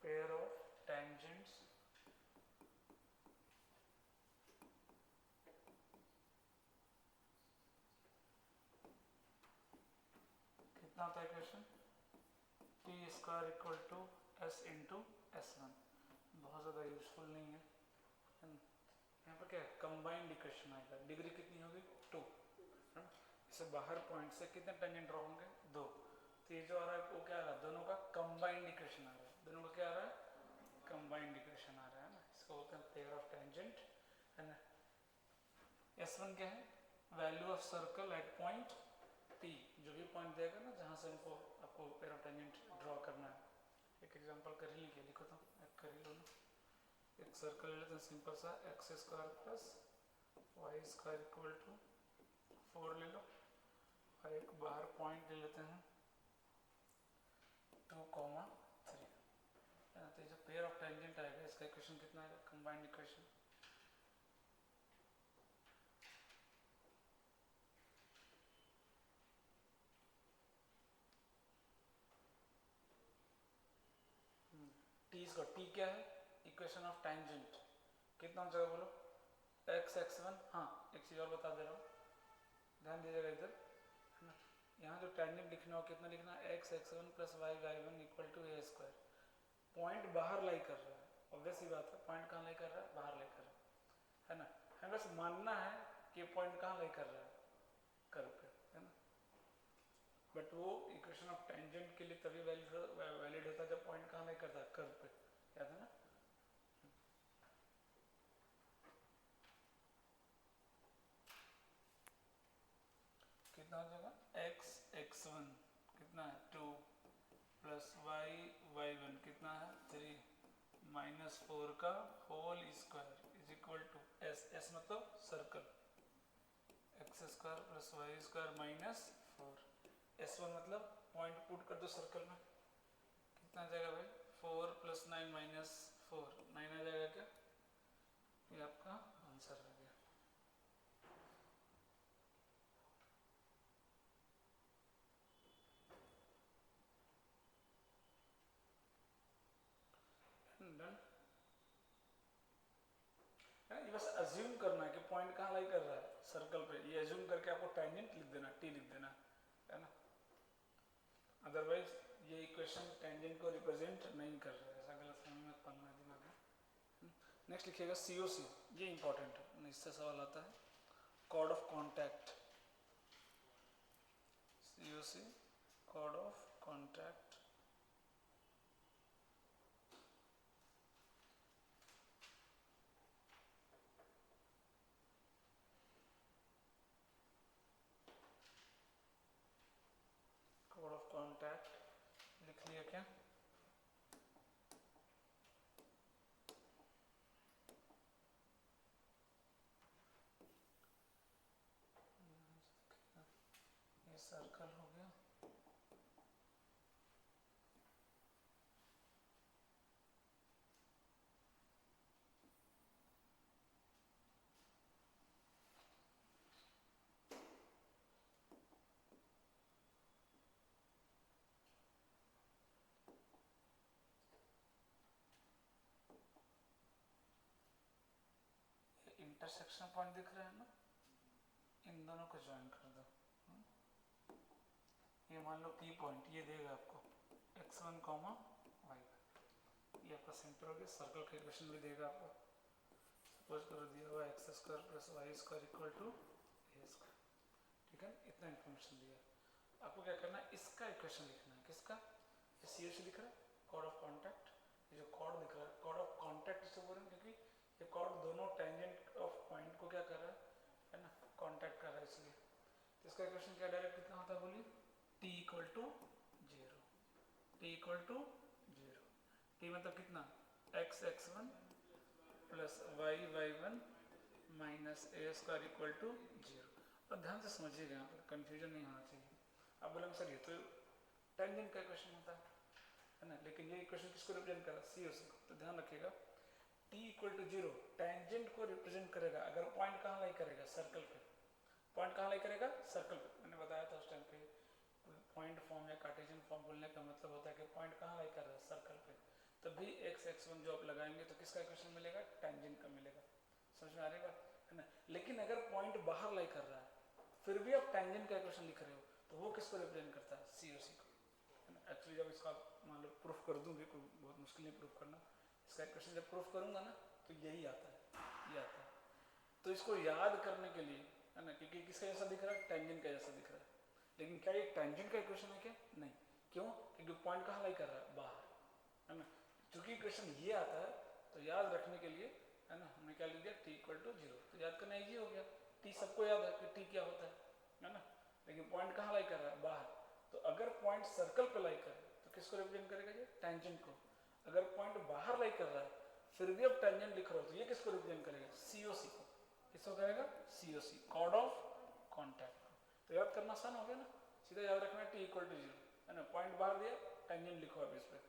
Pair of tangents कितना होता है equation T square equal to S into S one. बहुत ज़्यादा यूजफुल नहीं है। यहाँ पर क्या है कंबाइंड इक्वेशन आएगा। डिग्री कितनी होगी 2। इससे बाहर पॉइंट से कितने टेंजेंट ड्रॉ होंगे 2। तो ये जो आ रहा है वो क्या आ रहा है दोनों का कंबाइंड इक्वेशन आ रहा है। दोनों का क्या आ रहा है कंबाइंड इक्वेशन आ रहा है ना। इसको बोलते हैं पेयर ऑफ टेंजेंट है ना। S1 क्या है value of circle eight point P। जो भी पॉइंट देगा ना जहाँ से उनको आपको पेयर ऑफ टेंजेंट ड्रॉ करना है। एक एग्जांपल कर ही लीजिए लिखो तो एक कर ही लो ना। एक सर्कल ले लेते हैं सिंपल सा x square plus y square equal to 4 ले लो और एक बाहर पॉइंट ले लेते हैं 2, 3। तो ये जो पेयर ऑफ टेंजेंट आएगा इसका इक्वेशन कितना आएगा कंबाइंड इक्वेशन टी। इसका टी क्या है इक्वेशन ऑफ टेंजेंट कितना हो जाएगा बोलो एक्स x1। हाँ एक चीज़ और बता दे रहा हूँ ध्यान दीजिएगा इधर है ना। यहाँ जो टेंजेंट लिखना हो कितना लिखना है x x1 plus y y1 equal to a square. Point बाहर लाई कर रहा है ऑब्वियस ही बात है। पॉइंट कहाँ लाई कर रहा है बाहर लाई कर रहा है ना। हमें बस मानना है कि पॉइंट कहाँ लाई कर रहा है कर्व पे है ना। बट वो इक्वेशन ऑफ टेंजेंट के लिए तभी वैलिड होता है जब पॉइंट कहाँ लाई करता है कर्व पे। याद है ना। कितना हो जाएगा एक्स x1 कितना है 2 प्लस वाई y1 कितना है 3 माइनस 4 का whole square is equal to S. S मतलब circle x square plus y square minus 4। S1 मतलब पॉइंट पुट कर दो सर्कल में कितना आ जाएगा भाई 4 प्लस 9 माइनस 4 9 आ जाएगा क्या। ये आपका आंसर आ गया। डन। ये बस अज्यूम करना है कि पॉइंट कहाँ लाई कर रहा है सर्कल पे। ये अज्यूम करके आपको टेंजेंट लिख देना टी लिख देना है ना। अदरवाइज ये इक्वेशन टेंजेंट को रिप्रेजेंट नहीं कर रहा है। ऐसा गलत फहमी मत पढ़ना दिमाग में। नेक्स्ट लिखिएगा COC। ये इंपॉर्टेंट है इससे सवाल आता है chord of contact. COC chord of contact कोड ऑफ कॉन्टैक्ट लिख लिया क्या। ये सर्कल हो गया इंटरसेक्शन पॉइंट दिख रहा है ना। इन दोनों को ज्वाइन कर दो। ये मान लो P पॉइंट ये देगा आपको x1, y1। ये आपका सेंटर हो गया। सर्कल का इक्वेशन भी देगा आपको। सपोज करो दिया हुआ x square plus y square equal to a square. ठीक है इतना इन्फॉर्मेशन दिया। आपको क्या करना है इसका इक्वेशन लिखना है। किसका ये COC दिख रहा है कॉर्ड ऑफ कॉन्टैक्ट। ये जो कॉर्ड दिख रहा है कॉर्ड ऑफ कॉन्टैक्ट इससे बोल रहे हैं क्योंकि ये कॉर्ड दोनों टेंजेंट ऑफ पॉइंट को क्या कर रहा है ना कॉन्टैक्ट कर रहा है इसलिए। तो इसका इक्वेशन क्या डायरेक्ट कितना होता है बोलिए t equal to 0। t equal to 0। t मतलब कितना x x1 plus y y1 minus a square equal to 0। और ध्यान से समझिएगा यहाँ पर कन्फ्यूजन नहीं होना चाहिए। आप बोलेंगे सर ये तो टेंजेंट का इक्वेशन होता है ना। लेकिन ये इक्वेशन किसको रिप्रेजेंट कर रहा है COC को। तो ध्यान रखिएगा t इक्वल टू 0 टेंजेंट को रिप्रेजेंट करेगा। अगर पॉइंट कहाँ लाई करेगा सर्कल पे। पॉइंट कहाँ लाई करेगा सर्कल पे। मैंने बताया था उस टाइम पे पॉइंट फॉर्म या कार्टेशियन फॉर्म बोलने का मतलब होता है कि पॉइंट कहाँ लाई कर रहा है सर्कल पे। तब भी x1 जो आप लगाएंगे तो किसका इक्वेशन मिलेगा, टेंजेंट का मिलेगा। समझ में आ रही बात है ना। लेकिन अगर पॉइंट बाहर लाई कर रहा है फिर भी आप टेंजेंट का इक्वेशन लिख रहे हो तो वो किसको रिप्रेजेंट करता है, सी और सी को, है ना। एक्चुअली जब इसका मान लो प्रूफ कर दूंगी, कोई बहुत मुश्किल नहीं प्रूफ करना, इसका इक्वेशन जब प्रूफ करूंगा ना तो यही आता है, ये आता है। तो इसको याद करने के लिए, है ना, क्योंकि किसका जैसा दिख रहा है, टेंजेंट का जैसा दिख रहा है। लेकिन क्या ये टेंजेंट का इक्वेशन है क्या, नहीं। क्यों, क्योंकि पॉइंट कहाँ लाई कर रहा है, बाहर, है ना। चूंकि इक्वेशन ये आता है तो याद रखने के लिए, है ना, हमने क्या लिख दिया, t इक्वल टू 0। तो याद करना इजी हो गया, t सबको याद है कि t क्या होता है ना। लेकिन पॉइंट कहाँ लाई कर रहा है, बाहर। तो अगर पॉइंट सर्कल पे लाई करे तो किसको रिप्रेजेंट करेगा, ये टेंजेंट को। अगर पॉइंट बाहर लाई कर रहा है फिर भी अब टेंजेंट लिख रहा हो तो ये किसको रिप्रेजेंट करेगा, COC को। किसको करेगा, COC, कॉर्ड ऑफ कॉन्टैक्ट। तो याद करना आसान हो गया ना, सीधा याद रखना है t इक्वल टू 0, है ना। पॉइंट बाहर दिया, टेंजेंट लिखो अब इस पे।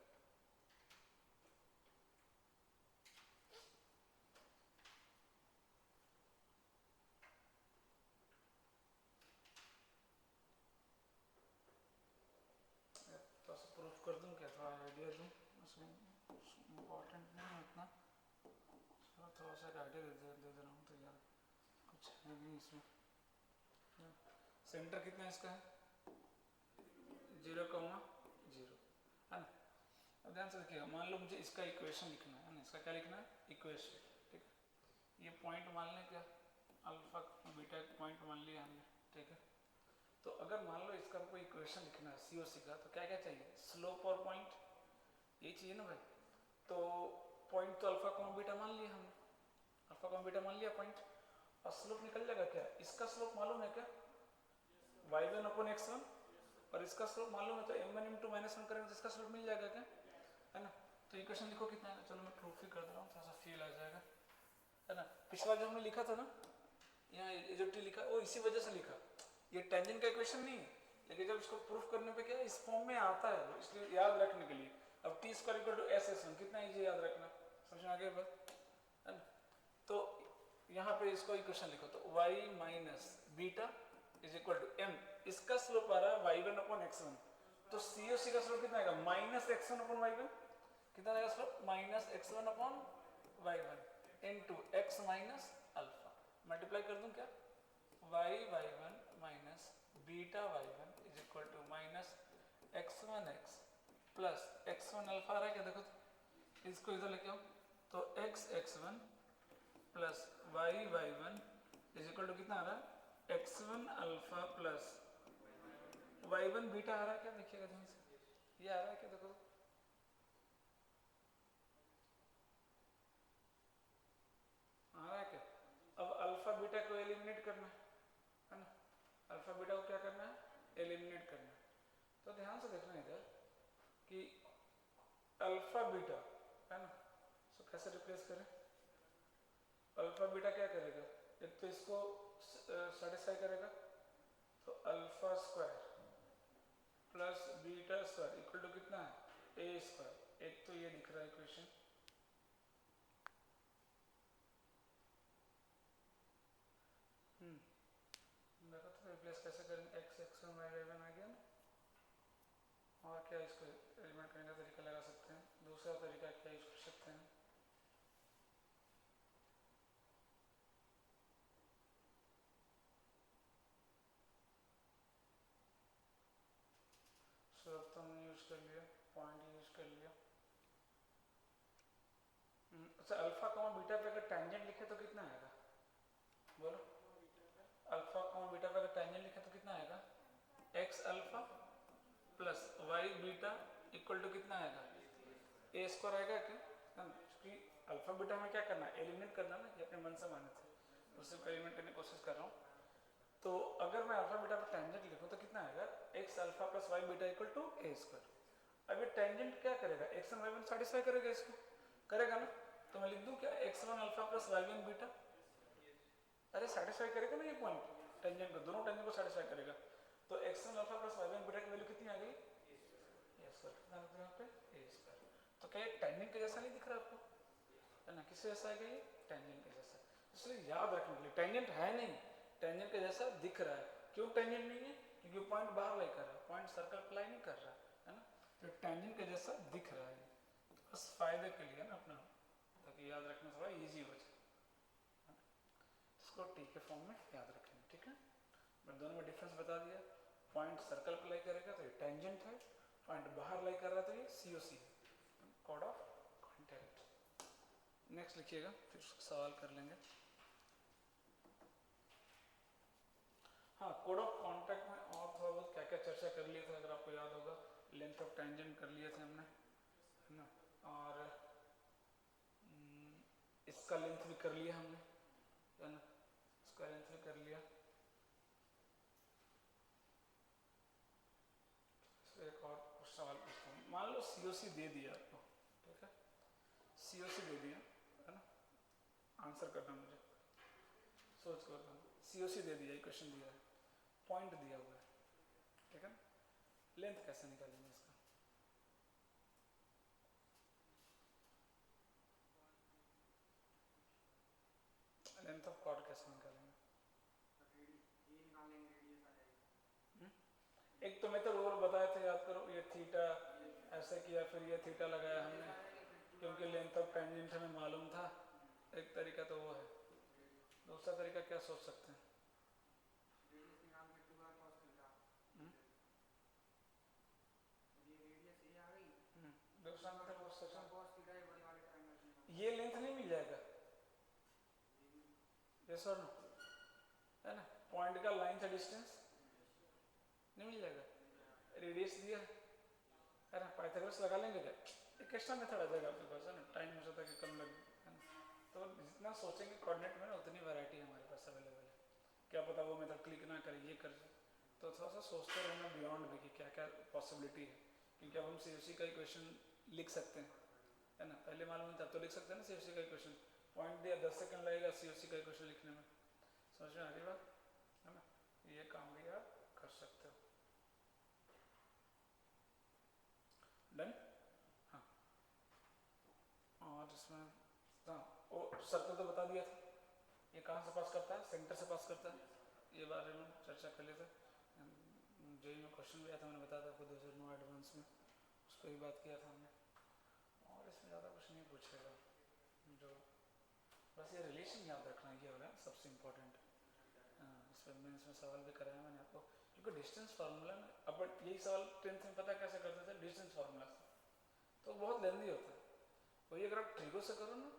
तो प्रूफ कर दूं क्या, थोड़ा आइडिया दूं, उसमें इम्पोर्टेंट नहीं है इतना, चलो थोड़ा सा आइडिया दे दे रहा हूँ। तो यार कुछ है नहीं इसमें। सेंटर कितना है इसका, है 0,0, है ना। अब ध्यान से देखिएगा, मान लो मुझे इसका इक्वेशन लिखना है ना, इसका क्या लिखना है, इक्वेशन, ठीक है। ये पॉइंट मान लें क्या, अल्फा बीटा पॉइंट मान लिया हमने, ठीक है। तो अगर मान लो इसका कोई इक्वेशन लिखना है COC का, तो क्या क्या चाहिए, स्लोप और पॉइंट, ये चाहिए ना भाई। तो पॉइंट तो अल्फा कॉमा बीटा मान लिया हमने, अल्फा कॉमा बीटा मान लिया पॉइंट, और स्लोप निकल जाएगा क्या, इसका स्लोप मालूम है क्या, y1 अपॉन x1, और इसका स्लोप मालूम है तो m1 इंटू -1 करेंगे तो इसका स्लोप मिल जाएगा क्या, है ना। तो इक्वेशन लिखो कितना है, चलो मैं प्रूफ ही कर दे रहा हूँ, थोड़ा सा फील आ जाएगा, है ना। पिछला जो हमने लिखा था ना, यहाँ ये जो t लिखा वो इसी वजह से लिखा, ये टेंजेंट का इक्वेशन नहीं है, लेकिन जब इसको प्रूफ करने पे क्या इस फॉर्म में आता है, इसलिए याद रखने के लिए। अब t square equal to s/1 कितना इजी याद रखना, समझ में आ गया बात, है ना। तो यहाँ पे इसको इक्वेशन लिखो, तो y minus beta is equal to m, इसका स्लोप आ रहा है y1 अपॉन x1, तो COC का स्लोप कितना आएगा, माइनस x1 अपॉन y1, कितना आएगा slope, minus x1 upon y1 into x minus alpha, multiply कर दूं क्या, y1 minus beta y1 is equal to minus x1x plus x1 alpha आ रहा है क्या, देखो तो इसको इधर लेके आओ, तो x1 plus y1 is equal to कितना आ रहा है, x1 alpha plus y1 beta आ रहा है क्या, देखिएगा ध्यान से, ये आ रहा है क्या, देखो आ रहा है क्या। अब अल्फा बीटा को एलिमिनेट करना है ना, अल्फा बीटा को क्या करना है, एलिमिनेट करना है। तो ध्यान से देखना इधर कि अल्फा बीटा, है ना, सो कैसे रिप्लेस करें, अल्फा बीटा क्या करेगा, एक तो इसको सेटिस्फाई करेगा, तो alpha square plus beta square equal to कितना है, a स्क्वायर, एक तो ये दिख रहा है इक्वेशन, देखो तो रिप्लेस कैसे करेंगे, x1 y1 आ गया ना, और क्या इसको एलिमेंट करने का तरीका लगा सकते हैं, दूसरा तरीका क्या यूज कर सकते हैं, स्लोप तो हमने यूज कर लिया, पॉइंट यूज कर लिया। अच्छा अल्फा कॉमा बीटा पे अगर टेंजेंट लिखे तो कितना आएगा, बोलो, अल्फा कॉमा बीटा पे अगर टेंजेंट लिखे तो कितना आएगा, x alpha plus y beta equal to कितना आएगा, a स्क्वायर आएगा क्या, क्योंकि अल्फा बीटा में क्या करना है, एलिमिनेट करना ना, ये अपने मन से माने थे, उससे एलिमिनेट करने की कोशिश कर रहा हूँ। तो अगर मैं अल्फा बीटा पर टेंजेंट लिखूं तो कितना आएगा, x alpha plus y beta equal to a square. अब ये टेंजेंट क्या करेगा, x1 y1 सेटिस्फाई करेगा, इसको करेगा ना, तो मैं लिख दूं क्या, x1 alpha plus y1 beta, अरे सेटिस्फाई करेगा ना ये पॉइंट, टेंजेंट को, दोनों टेंजेंट को सेटिस्फाई करेगा। तो x1 alpha plus y1 beta की वैल्यू कितनी आ गई, a स्क्वायर, कितना लिखते हैं यहाँ पे, a स्क्वायर। तो क्या ये टेंजेंट के जैसा नहीं दिख रहा आपको, है ना, किससे जैसा आएगा ये, टेंजेंट के जैसा, इसलिए याद रखने के लिए, टेंजेंट है नहीं, टेंजेंट के जैसा दिख रहा है, क्यों टेंजेंट नहीं है, क्योंकि पॉइंट बाहर लाई कर रहा है, पॉइंट सर्कल अप्लाई नहीं कर रहा है ना, तो टेंजेंट के जैसा दिख रहा है, बस फायदे के लिए ना अपना, ताकि याद रखना थोड़ा इजी हो जाए, इसको टी के फॉर्म में याद रखेंगे, ठीक है। मैं दोनों में डिफरेंस बता दिया। पॉइंट सर्कल पर लाई करेगा तो ये टेंजेंट है, पॉइंट बाहर लाई कर रहा है तो ये सीओसी है, कोड ऑफ कॉन्टैक्ट। नेक्स्ट लिखिएगा, फिर सवाल कर लेंगे। हाँ, कोड ऑफ कॉन्टैक्ट में और थोड़ा बहुत क्या क्या चर्चा कर लिए थे, अगर आपको याद होगा। लेंथ ऑफ टेंजेंट कर लिए थे हमने, है ना, और इसका लेंथ भी कर लिया हमने, है ना, इसका लेंथ भी कर लिया। एक और सवाल पूछता हूँ, मान लो सीओसी दे दिया आपको, ठीक है, सीओसी दे दिया, है ना, आंसर करना मुझे, सोच कर करना। सीओसी दे दिया, इक्वेशन दिया है, पॉइंट दिया हुआ है, ठीक है, लेंथ कैसे निकालेंगे इसका? लेंथ ऑफ कॉर्ड कैसे निकालेंगे? एक तो मेथड और बताए थे, याद करो, ये थीटा ऐसे किया, फिर ये थीटा लगाया हमने, क्योंकि लेंथ ऑफ टेंजेंट हमें मालूम था। एक तरीका तो वो है, दूसरा तरीका क्या सोच सकते हैं? दूसरा मेथड वो सोचा, ये लेंथ नहीं मिल जाएगा, यस और नो, है ना, पॉइंट का लाइन से डिस्टेंस नहीं मिल जाएगा, रेडियस दिया है ना, पाइथागोरस लगा लेंगे क्या? एक एक्स्ट्रा मेथड आ जाएगा आपके पास, है ना, टाइम हो जाता है कि कम लगे, है ना। तो जितना सोचेंगे कोऑर्डिनेट में ना, उतनी वैरायटी हमारे पास अवेलेबल है। क्या पता वो मेथड क्लिक ना करे, ये कर जाए, तो थोड़ा सा सोचते रहना बियॉन्ड भी कि क्या क्या पॉसिबिलिटी है, क्योंकि अब हम सीओसी का इक्वेशन लिख सकते हैं, है ना, पहले मालूम नहीं था तो लिख सकते हैं ना सीओसी का इक्वेशन। पॉइंट दिया, 10 सेकंड लगेगा सीओसी का इक्वेशन लिखने में, समझ में आ रही बात, है ना, ये काम भी आप कर सकते हो। डन, हाँ, और इसमें हाँ, वो सर्कल तो बता दिया था, ये कहाँ से पास करता है? सेंटर से पास करता है, ये बारे में चर्चा कर लेते। जेई में क्वेश्चन भी आया था, मैंने बताया था आपको 2009 एडवांस में, उस पर ही बात किया था हमने, और इसमें ज़्यादा कुछ नहीं पूछेगा, जो बस ये रिलेशन याद रखना, ये होगा सबसे इम्पोर्टेंट। इस पर मैं इसमें सवाल भी कराया मैंने आपको, क्योंकि डिस्टेंस फार्मूला में अपन यही सवाल 10th में पता कैसे करते थे, डिस्टेंस फार्मूला से, तो बहुत लेंदी होता है, वही अगर आप ट्रिगो से करो ना,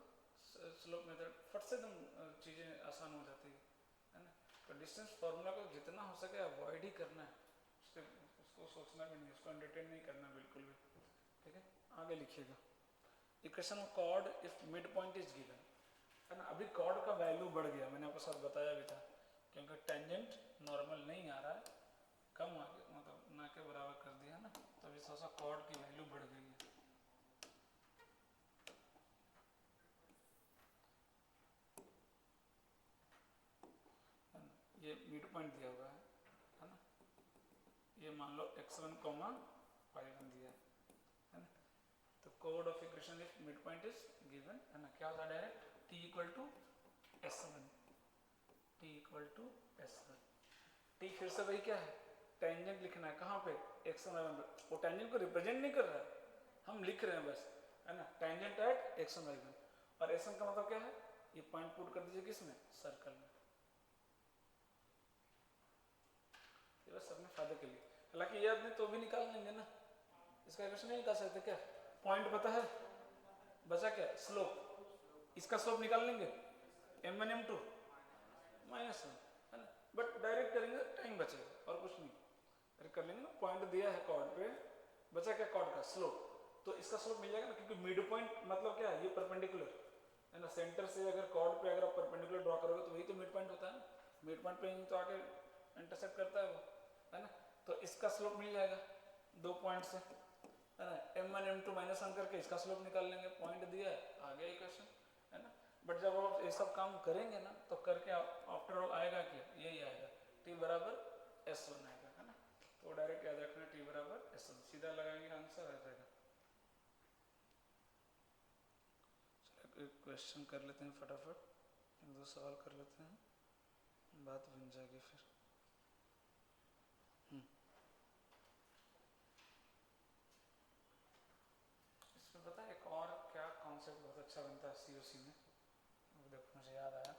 स्लोप मेथड, फट से एकदम चीज़ें आसान हो जाती है ना। तो डिस्टेंस फार्मूला को जितना हो सके अवॉइड ही करना है, उसको सोचना भी नहीं, उसको एंटरटेन नहीं करना बिल्कुल भी, ठीक है। आगे लिखिएगा, equation of chord if mid point is given, है ना। अभी कॉर्ड का वैल्यू बढ़ गया, मैंने आपको साथ बताया भी था, क्योंकि टेंजेंट नॉर्मल नहीं आ रहा है, कम आ गया, मतलब ना के बराबर कर दिया ना, तो अभी थोड़ा सा कॉर्ड की वैल्यू बढ़ गई है। ये मिड पॉइंट दिया हुआ है ना, ये मान लो x1, y1 दिया है ना, तो कोड of equation if mid point is given, है ना, क्या होता है direct t equal to s1, t equal to s1, t फिर से वही क्या है, टेंजेंट लिखना है, कहाँ पे? x1 y1 पे, वो टेंजेंट को रिप्रेजेंट नहीं कर रहा है, हम लिख रहे हैं बस, है ना, टेंजेंट एट x1 y1, और s1 का मतलब क्या है, ये पॉइंट पुट कर दीजिए किसमें, सर्कल में, ये बस अपने फायदे के लिए, हालांकि याद नहीं तो भी निकाल लेंगे ना, इसका इक्वेशन नहीं निकाल सकते क्या? पॉइंट पता है, बचा क्या? स्लोप, इसका स्लोप निकाल लेंगे, m1 m2 -1, है ना, बट डायरेक्ट करेंगे टाइम बचेगा और कुछ नहीं, डायरेक्ट कर लेंगे ना, पॉइंट दिया है कॉर्ड पे, बचा क्या? कॉर्ड का स्लोप, तो इसका स्लोप मिल जाएगा ना, क्योंकि मिड पॉइंट मतलब क्या है, ये परपेंडिकुलर है ना, सेंटर से अगर कॉर्ड पे अगर आप परपेंडिकुलर ड्रॉ करोगे तो वही तो मिड पॉइंट होता है ना, मिड पॉइंट पे ही तो आके इंटरसेक्ट करता है वो, है ना, तो इसका स्लोप मिल जाएगा 2 पॉइंट से, है ना, m1 m2 -1 करके इसका स्लोप निकाल लेंगे, पॉइंट दिया है, आ गया इक्वेशन, है ना। बट जब आप ये सब काम करेंगे ना, तो करके आफ्टर ऑल आएगा क्या? यही आएगा, t बराबर s1 आएगा, है ना, तो डायरेक्ट याद रखना t बराबर s1, सीधा लगाएंगे आंसर आ जाएगा। चलो एक क्वेश्चन कर लेते हैं फटाफट, 2 सवाल कर लेते हैं, बात बन जाएगी फिर। इसमें पता है एक और कॉन्सेप्ट बहुत अच्छा बनता है COC में। देखो मुझे याद आया,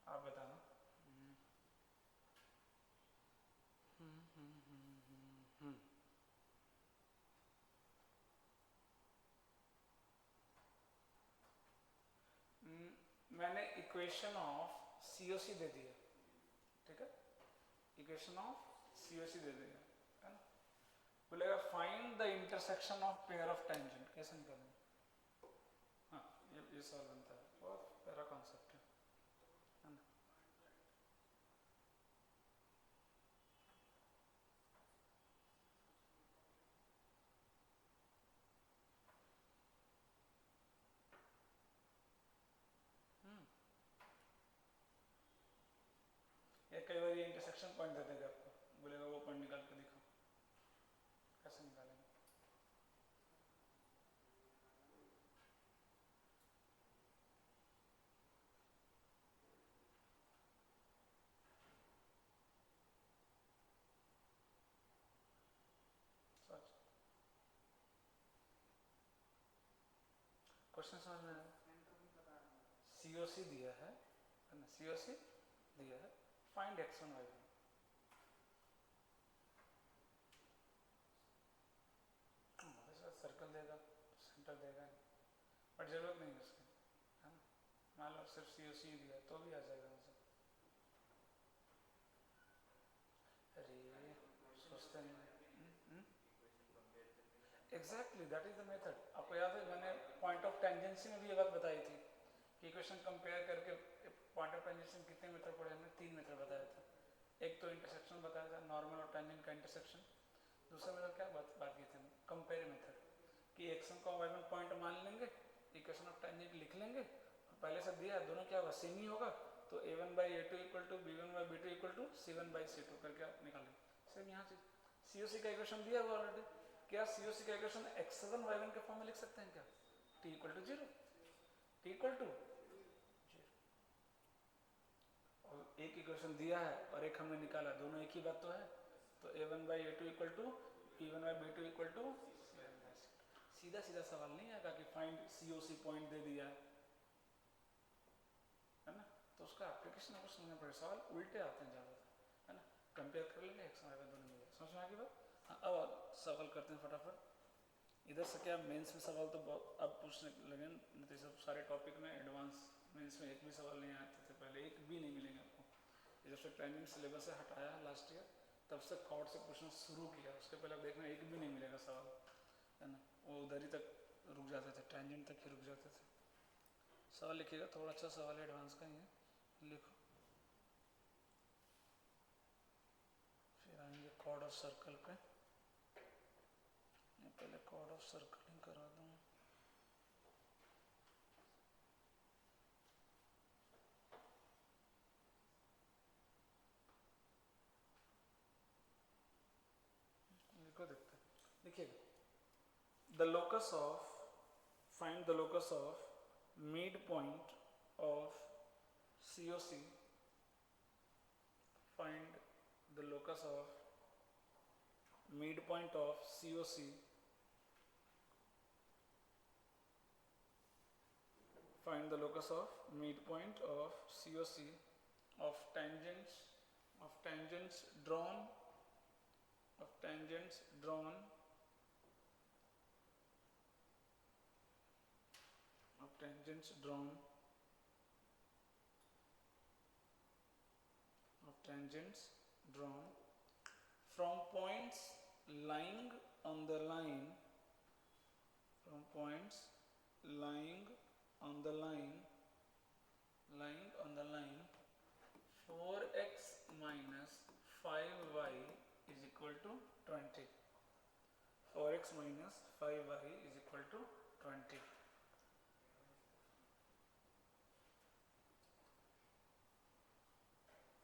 आप बताना। मैंने इक्वेशन ऑफ COC दे दिया, ठीक है, इक्वेशन ऑफ COC दे दिया है ना। बोलेगा find the intersection of pair of tangent, कैसे निकालेंगे? हाँ, ये सवाल बनता है, बहुत प्यारा कॉन्सेप्ट है ना। या कई बार ये इंटरसेक्शन पॉइंट दे देगा आपको, बोलेगा वो पॉइंट निकाल के दिखाओ, कैसे निकालेंगे? सच क्वेश्चन समझ में आया? COC दिया है ना, COC दिया है, फाइंड x1 y1। सर्कल देगा, सेंटर देगा, बट जरूरत नहीं है उसकी, है ना। मान लो सिर्फ COC ही दिया तो भी आ जाएगा मुझे। अरे सोचते नहीं। Exactly that is the method. आपको याद है मैंने पॉइंट ऑफ टेंजेंसी में भी ये बात बताई थी कि इक्वेशन कंपेयर करके पॉइंट ऑफ टेंजेंसी में कितने मेथड पढ़े हमने? 3 मेथड बताया था। एक तो इंटरसेक्शन बताया था, नॉर्मल और टेंजेंट का इंटरसेक्शन। दूसरा मेथड क्या बात की थी? कंपेयर मेथड, कि x1 को y1 पॉइंट मान लेंगे, इक्वेशन ऑफ टेंजेंट लिख लेंगे, और पहले से दिया दोनों क्या होगा? सेम ही होगा, तो a1/a2 equal to b1/b2 equal to c1/c2 करके आप निकालेंगे। सेम यहाँ से COC का इक्वेशन दिया हुआ ऑलरेडी। क्या COC का इक्वेशन x1 y1 के फॉर्म में लिख सकते हैं क्या? t equal to 0, t equal to 0। और एक इक्वेशन दिया है और एक हमने निकाला, दोनों एक ही बात तो है, तो a1/a2 equal to b1/b2 equal to सीधा सीधा सवाल नहीं आएगा कि फाइंड COC पॉइंट दे दिया है ना, तो उसका एप्लीकेशन आपको समझना पड़ेगा। सवाल उल्टे आते हैं ज़्यादा, है ना। कंपेयर कर लेंगे x y दोनों मिल जाए, समझ में आ गई बात? हाँ, अब सवाल करते हैं फटाफट। इधर से क्या मेंस में सवाल तो अब पूछने लगे, नहीं तो सब सारे टॉपिक में एडवांस मेंस में एक भी सवाल नहीं आते थे पहले, एक भी नहीं मिलेंगे आपको। जब से टेंजेंट सिलेबस से हटाया लास्ट ईयर, तब से कॉर्ड से पूछना शुरू किया, उसके पहले आप देखना एक भी नहीं मिलेगा सवाल, है ना। वो उधर ही तक रुक जाते थे, टेंजेंट तक ही रुक जाते थे। सवाल लिखिएगा, थोड़ा अच्छा सवाल है, एडवांस का ही है, लिखो। फिर आएंगे कॉर्ड ऑफ सर्कल पे। पहले कॉर्ड ऑफ सर्कल ही करा दूँ। लिखो, देखते हैं, लिखिएगा। The locus of, find the locus of midpoint of COC, find the locus of midpoint of COC, find the locus of midpoint of COC of tangents drawn of tangents drawn from points lying on the line, from points lying on the line 4x minus 5y is equal to 20. 4x minus 5y is equal to 20.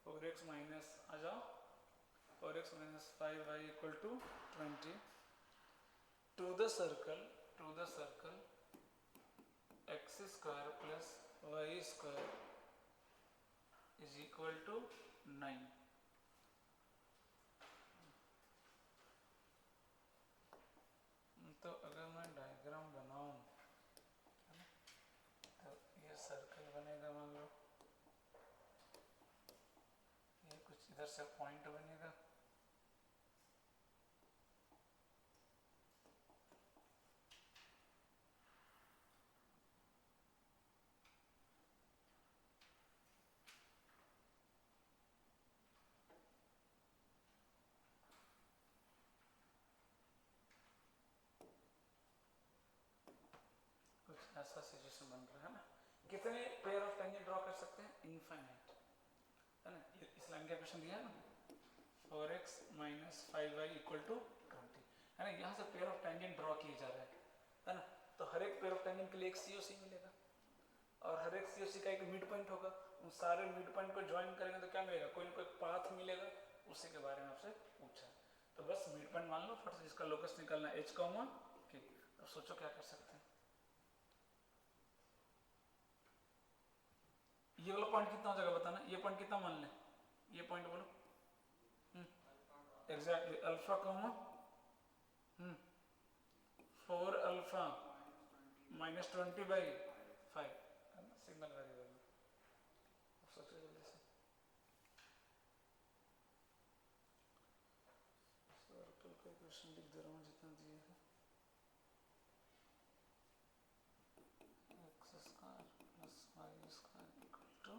Four x minus आ जाओ, 4x minus 5y equal to 20. To the circle x square plus y square is equal to 9. तो अगर मैं diagram बनाऊं, इधर से point बनेगा, कुछ ऐसा सिचुएशन बन रहा है ना। कितने पेयर ऑफ टेंजेंट ड्रॉ कर सकते हैं? इनफाइनाइट, है ना। इस लाइन का क्वेश्चन दिया है ना, 4x minus 5y equal to 20, है ना। यहाँ से पेयर ऑफ टेंजेंट ड्रॉ किए जा रहे हैं, है ना। तो हर एक पेयर ऑफ टेंजेंट के लिए एक सीओसी मिलेगा और हर एक सीओसी का एक मिड पॉइंट होगा। उन सारे मिड पॉइंट को ज्वाइन करेंगे तो क्या मिलेगा? कोई ना कोई पाथ मिलेगा, उसी के बारे में आपसे पूछा है। तो बस मिड पॉइंट मान लो, फट से इसका लोकस निकालना है h कॉमा k। अब सोचो क्या कर सकते हैं। ये वाला पॉइंट कितना हो जाएगा बताना, ये पॉइंट कितना मान लें, ये पॉइंट बोलो। Exactly alpha comma 4 alpha minus 20/5, signal variable में। सोचो जल्दी से, सर्कल का इक्वेशन लिख दे रहा हूँ जितना दिए हैं, x square plus y square equal to,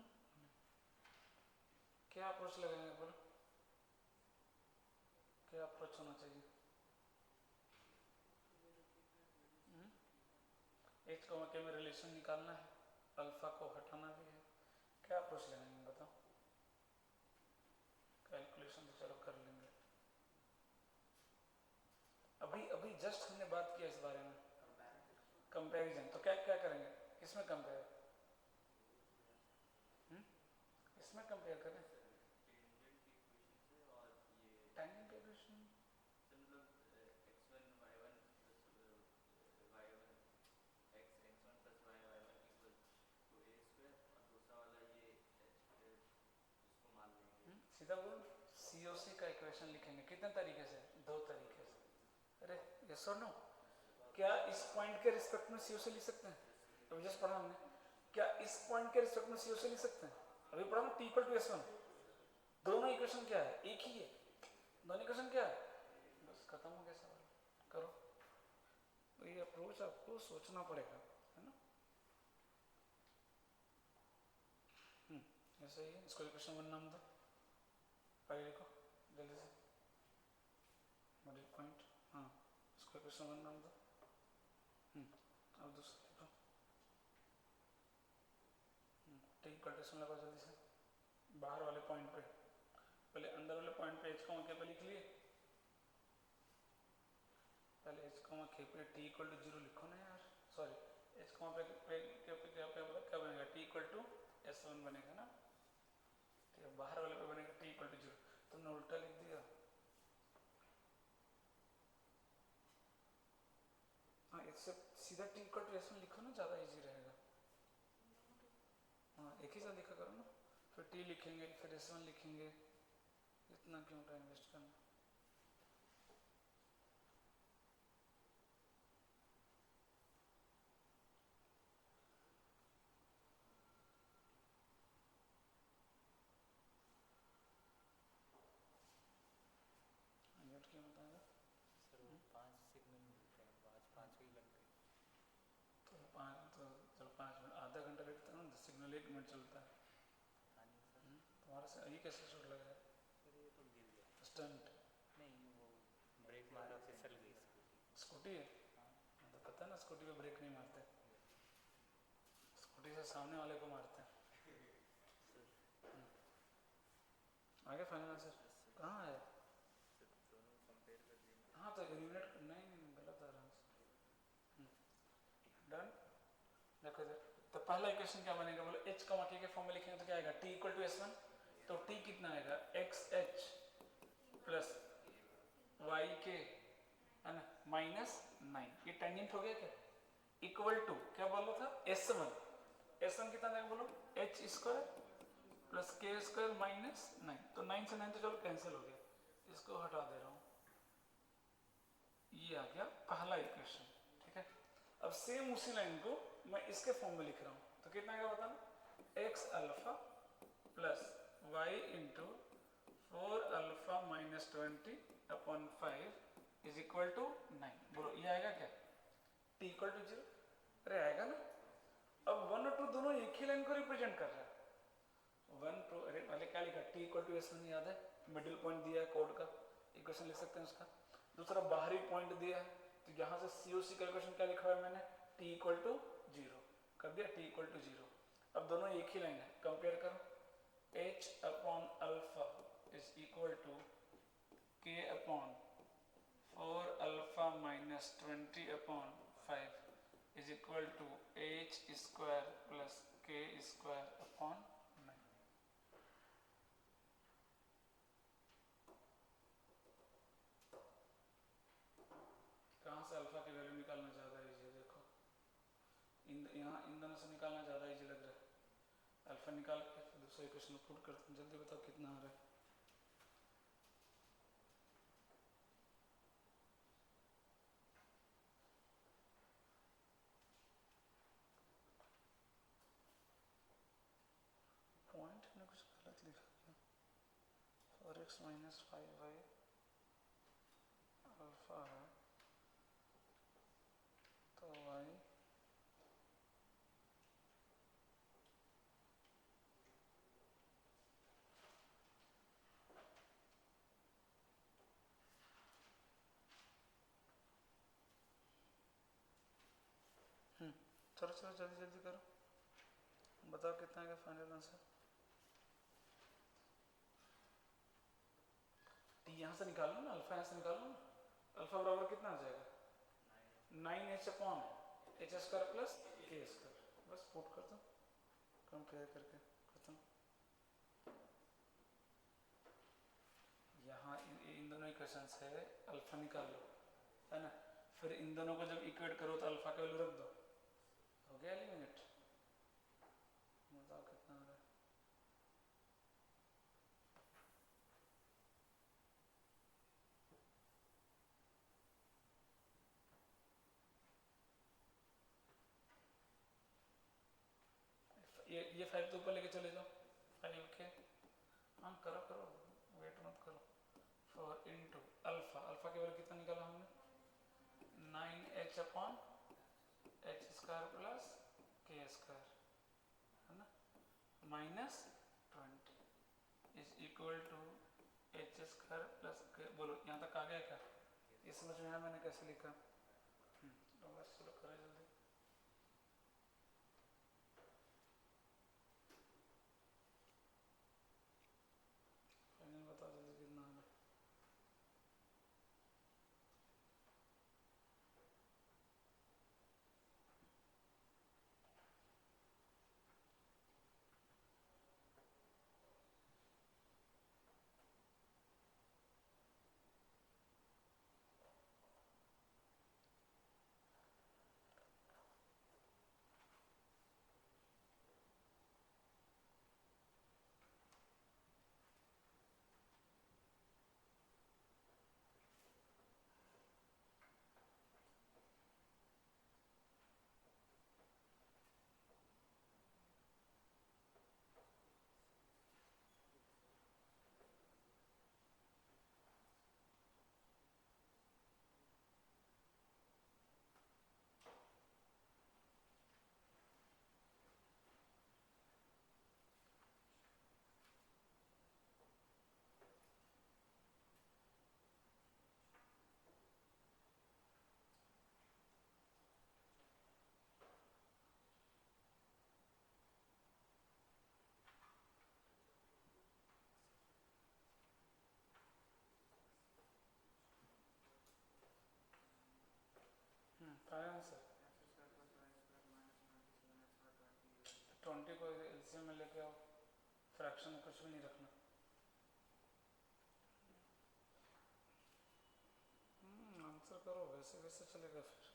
क्या अप्रोच लगाएंगे बोलो, क्या अप्रोच होना चाहिए? h को के में रिलेशन निकालना है, अल्फा को हटाना भी है, क्या अप्रोच लगाएंगे बताओ? कैलकुलेशन तो चलो कर लेंगे, अभी अभी जस्ट हमने बात किया इस बारे में, कंपैरिजन। तो क्या क्या करेंगे, किसमें कंपेयर, इसमें कंपेयर करें टेंजेंट इक्वेशन, सीधा बोल। सीओसी का इक्वेशन लिखेंगे कितने तरीके से? दो तरीके से। अरे यस और नो, क्या इस पॉइंट के रिस्पेक्ट में सीओसी लिख सकते हैं? अभी जस्ट पढ़ा हमने, क्या इस पॉइंट के रिस्पेक्ट में सीओसी लिख सकते हैं? अभी पढ़ा ना, t इक्वल टू s1, दोनों इक्वेशन क्या है? एक ही है, दोनों इक्वेशन क्या है? बस खत्म हो गया सवाल, करो। तो ये अप्रोच आपको सोचना पड़ेगा, है ना। ऐसा ही है, इसको इक्वेशन 1 नाम दो, पहले लिखो जल्दी से, मिडिल पॉइंट, हाँ इसको इक्वेशन 1 नाम दो। अब दूसरा लिखो, टी इक्वल टू s1 लगाओ जल्दी से, बाहर वाले पॉइंट पे, पहले अंदर वाले पॉइंट पे h कॉमा k पे लिख लिए, पहले h कॉमा k पे t इक्वल टू 0 लिखो ना यार, सॉरी h कॉमा पे क्या बनेगा, t इक्वल टू s1 बनेगा ना, ठीक है। बाहर वाले पे बनेगा t इक्वल टू 0, तुमने उल्टा लिख दिया। हाँ इससे सीधा t इक्वल टू s1 लिखो ना, ज़्यादा इजी रहेगा। हाँ एक ही साथ लिखा करो ना, फिर t लिखेंगे फिर s1 लिखेंगे, इतना क्यों टाइम वेस्ट करना। क्यों बताएगा सर वो 5 सिग्नल मिलते हैं, आज 5 ही लग गए। तो 5 तो चलो 5 मिनट, आधा घंटा लेता है ना, सिग्नल 1 मिनट चलता है। हाँ नहीं सर, तुम्हारा से ये कैसे शॉट लगा है? सर ये तो गिर गया, स्टंट नहीं वो ब्रेक मारा फिसल गई स्कूटी। स्कूटी है, तो पता है ना स्कूटी पे ब्रेक नहीं मारते, स्कूटी से सामने वाले को मारते हैं। आगे फाइनल आंसर कहाँ है? सर दोनों कंपेयर कर दिए ना। हाँ तो एलिमिनेट नहीं गलत आ रहा है। डन, देखो इधर, तो पहला इक्वेशन क्या बनेगा बोलो, h कॉमा k के फॉर्म में लिखेंगे तो क्या आएगा, t इक्वल टू s1, तो t कितना आएगा, xh प्लस yk, है ना, माइनस 9, ये टेंजेंट हो गया क्या, इक्वल टू क्या बोला था, s1, s1 कितना आएगा बोलो, h square plus k square minus 9, तो 9 से 9 तो चलो कैंसिल हो गया, इसको हटा दे रहा हूँ, ये आ गया पहला इक्वेशन, ठीक है। अब सेम उसी लाइन को मैं इसके फॉर्म में लिख रहा हूँ, तो कितना आएगा बताना, x alpha plus y into 4 alpha minus 20 upon 5 is equal to 9। बोलो ये आएगा क्या? t equal to 0। अरे आएगा ना। अब 1 और 2 दोनों एक ही लाइन को रिप्रेजेंट कर रहा है। 1 2 अरे पहले क्या लिखा? t इक्वल टू s1 याद है, मिडिल पॉइंट दिया है कोड का, इक्वेशन लिख सकते हैं उसका। दूसरा बाहरी पॉइंट दिया है, तो यहाँ से COC का इक्वेशन क्या लिखा है मैंने? t इक्वल टू 0 कर दिया, t इक्वल टू 0। अब दोनों एक ही लाइन है, कंपेयर करो। h upon alpha is equal to k upon 4 alpha minus 20 upon 5 is equal to h square plus k square upon 9। कहाँ से अल्फा की वैल्यू निकालना ज़्यादा इजी है? देखो यहाँ इन दोनों से निकालना ज़्यादा इजी लग रहा है। अल्फा निकाल के फिर दूसरा इक्वेशन पुट करते हैं। जल्दी बताओ कितना आ रहा है? पॉइंट में कुछ गलत लिखा गया। 4x माइनस 5y अल्फा है तो y चलो चलो जल्दी जल्दी करो, बताओ कितना है फाइनल आंसर? टी यहाँ से निकालो ना, अल्फा यहाँ से निकालो ना। अल्फा बराबर कितना आ जाएगा? 9h upon H square plus K square. बस पुट कर दो कंपेयर करके खत्म। यहाँ इन दोनों इक्वेशन से अल्फा निकाल लो, है ना। फिर इन दोनों को जब इक्वेट करो तो अल्फा का वैल्यू रख दो, हो गया एलिमिनेट। बताओ कितना आ रहा है? ये 5 तो ऊपर लेके चले जाओ, 5 के। हाँ करो करो, वेट मत करो। 4 इंटू अल्फा, अल्फा के वैल्यू कितना निकाला हमने? 9h upon H square plus K square, है ना, minus 20 is equal to H square plus K. बोलो यहाँ तक आ गया क्या? ये समझ में आया मैंने कैसे लिखा? तो बस चलो करो जल्दी। फाइनल बताओ जल्दी कितना आ रहा है? फाइनल आंसर 20 को एलसीएम में लेके आओ, फ्रैक्शन में कुछ भी नहीं रखना। आंसर करो, वैसे वैसे चलेगा फिर।